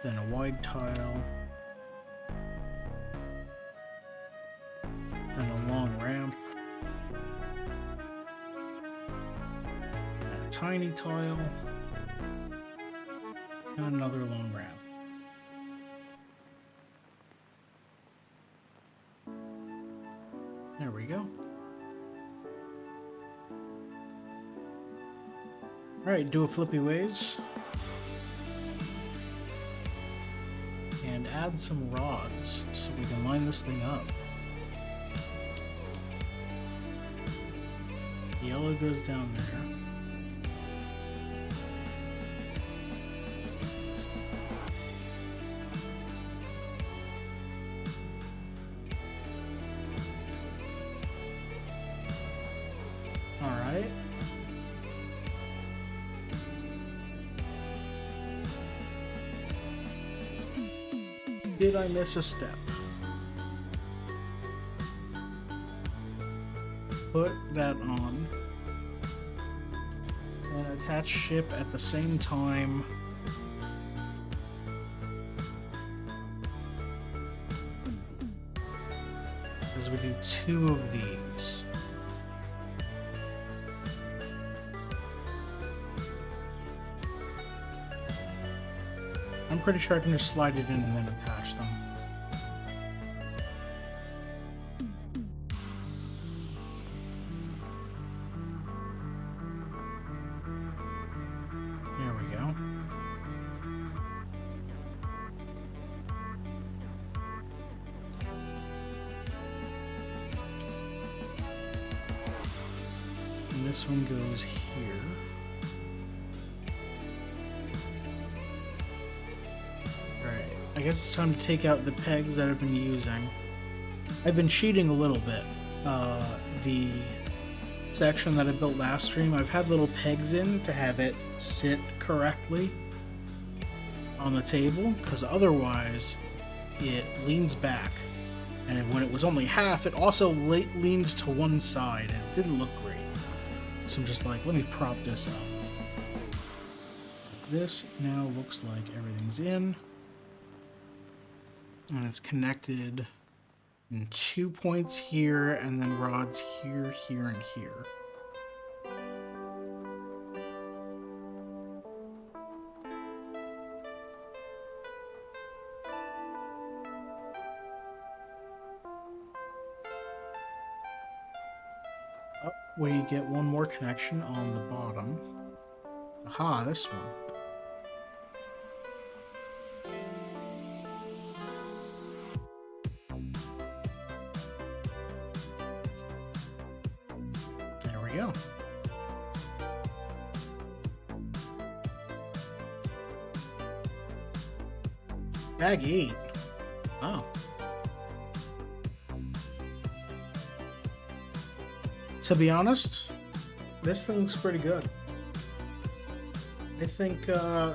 Speaker 1: Then a wide tile. Then a long ramp. And a tiny tile. And another long ramp. There we go. Alright, do a flippy ways. And add some rods so we can line this thing up. Yellow goes down there. Alright. Did I miss a step? Put that on. And attach ship at the same time. As we do 2 of these. I'm pretty sure I can just slide it in and then attach them. There we go. And this one goes here. I guess it's time to take out the pegs that I've been using. I've been cheating a little bit. The section that I built last stream, I've had little pegs in to have it sit correctly on the table, because otherwise it leans back. And when it was only half, it also leaned to one side, and it didn't look great. So I'm just like, let me prop this up. This now looks like everything's in. And it's connected in 2 points here, and then rods here, here, and here. Oh, we get one more connection on the bottom. Aha, this one. Go. Bag 8. Oh. To be honest, this thing looks pretty good. I think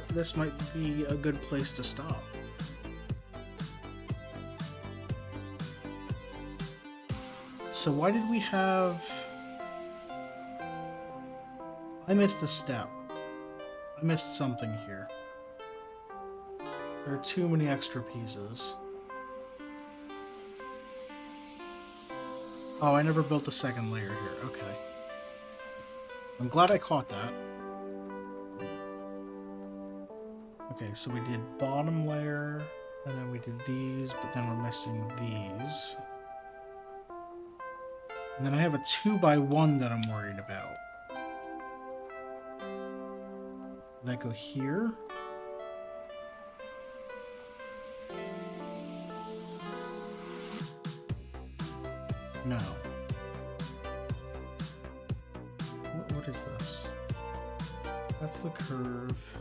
Speaker 1: this might be a good place to stop. So why did we have... I missed a step. I missed something here. There are too many extra pieces. Oh, I never built a second layer here. Okay. I'm glad I caught that. Okay, so we did bottom layer, and then we did these, but then we're missing these. And then I have a 2x1 that I'm worried about. That go here? No. What is this? That's the curve.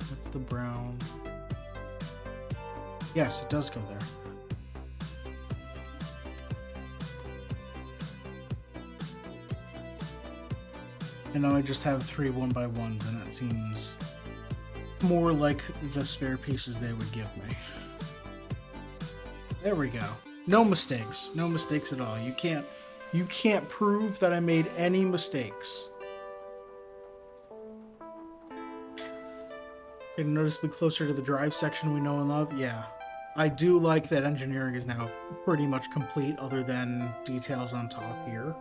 Speaker 1: That's the brown. Yes, it does go there. And now I just have 3 1x1s, and that seems more like the spare pieces they would give me. There we go. No mistakes. No mistakes at all. You can't prove that I made any mistakes. Getting noticeably closer to the drive section we know and love. Yeah. I do like that engineering is now pretty much complete, other than details on top here.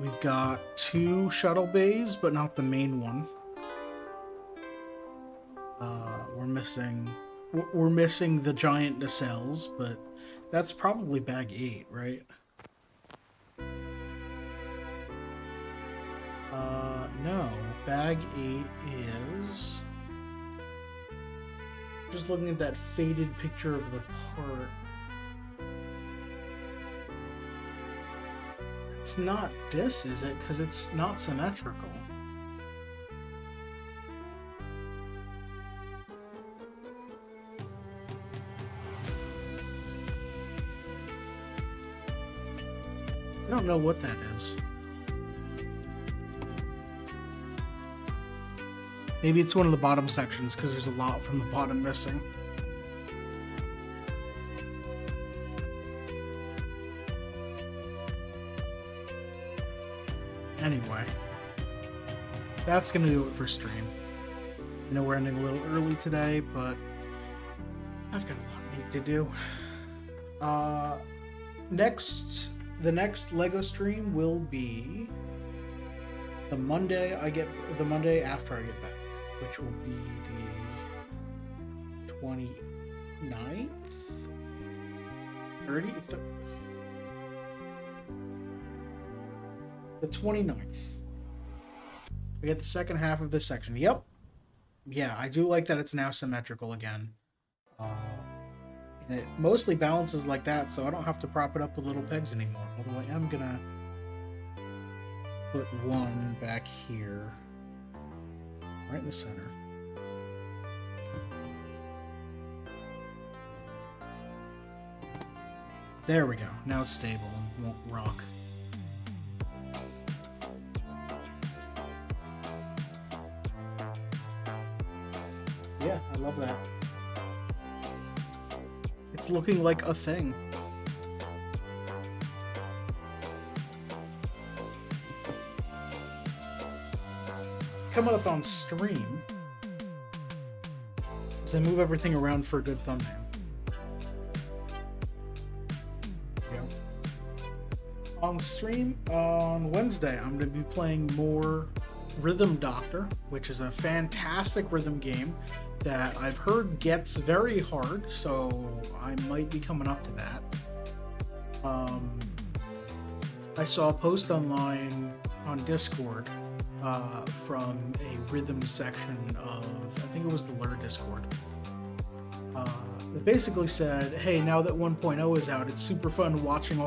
Speaker 1: We've got 2 shuttle bays, but not the main one. We're missing the giant nacelles, but that's probably bag 8, right? No. Bag 8 is... Just looking at that faded picture of the part. It's not this, is it? Because it's not symmetrical. I don't know what that is. Maybe it's one of the bottom sections because there's a lot from the bottom missing. Anyway, that's going to do it for stream. I know we're ending a little early today, but I've got a lot I need to do. The next LEGO stream will be the Monday after I get back, which will be the 29th, 30th, the 29th. I get the second half of this section. Yep. Yeah, I do like that it's now symmetrical again. And it mostly balances like that, so I don't have to prop it up with little pegs anymore. Although I am gonna put one back here, right in the center. There we go. Now it's stable and won't rock. Yeah, I love that. It's looking like a thing. Coming up on stream as I move everything around for a good thumbnail. Yeah. On stream on Wednesday, I'm going to be playing more Rhythm Doctor, which is a fantastic rhythm game that I've heard gets very hard, so I might be coming up to that. I saw a post online on Discord from a rhythm section of, I think it was the Lure Discord. It basically said, hey, now that 1.0 is out, it's super fun watching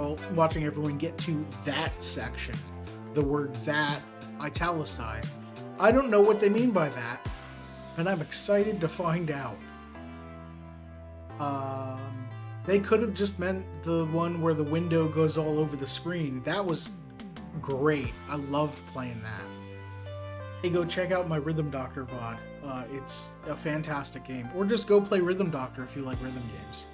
Speaker 1: everyone get to that section. The word that italicized. I don't know what they mean by that, and I'm excited to find out. They could have just meant the one where the window goes all over the screen. That was great. I loved playing that. Hey, go check out my Rhythm Doctor VOD. It's a fantastic game. Or just go play Rhythm Doctor if you like rhythm games.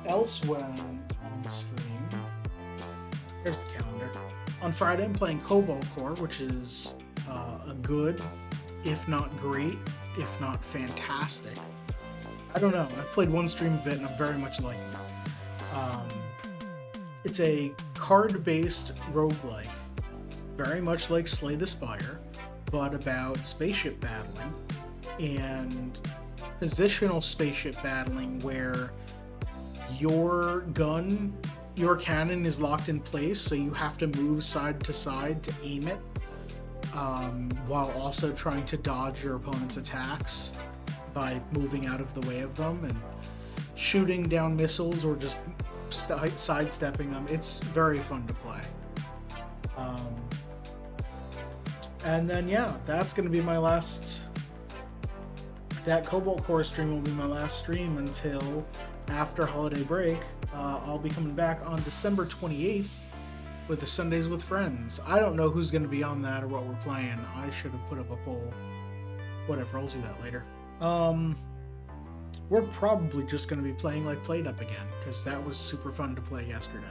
Speaker 1: Elsewhere on stream, here's the calendar. On Friday, I'm playing Cobalt Core, which is a good, if not great, if not fantastic. I don't know. I've played one stream of it, and I'm very much liking it. It's a card-based roguelike, very much like Slay the Spire, but about spaceship battling and positional spaceship battling, where your cannon is locked in place, so you have to move side to side to aim it, while also trying to dodge your opponent's attacks by moving out of the way of them and shooting down missiles or just sidestepping them. It's very fun to play. And then, yeah, that's going to be my last... That Cobalt Core stream will be my last stream until after holiday break. I'll be coming back on December 28th with the Sundays with Friends. I don't know who's going to be on that or what we're playing. I should have put up a poll. Whatever, I'll do that later. We're probably just going to be playing like Played Up again, because that was super fun to play yesterday.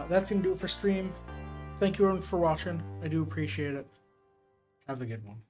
Speaker 1: That's going to do it for stream. Thank you everyone for watching. I do appreciate it. Have a good one.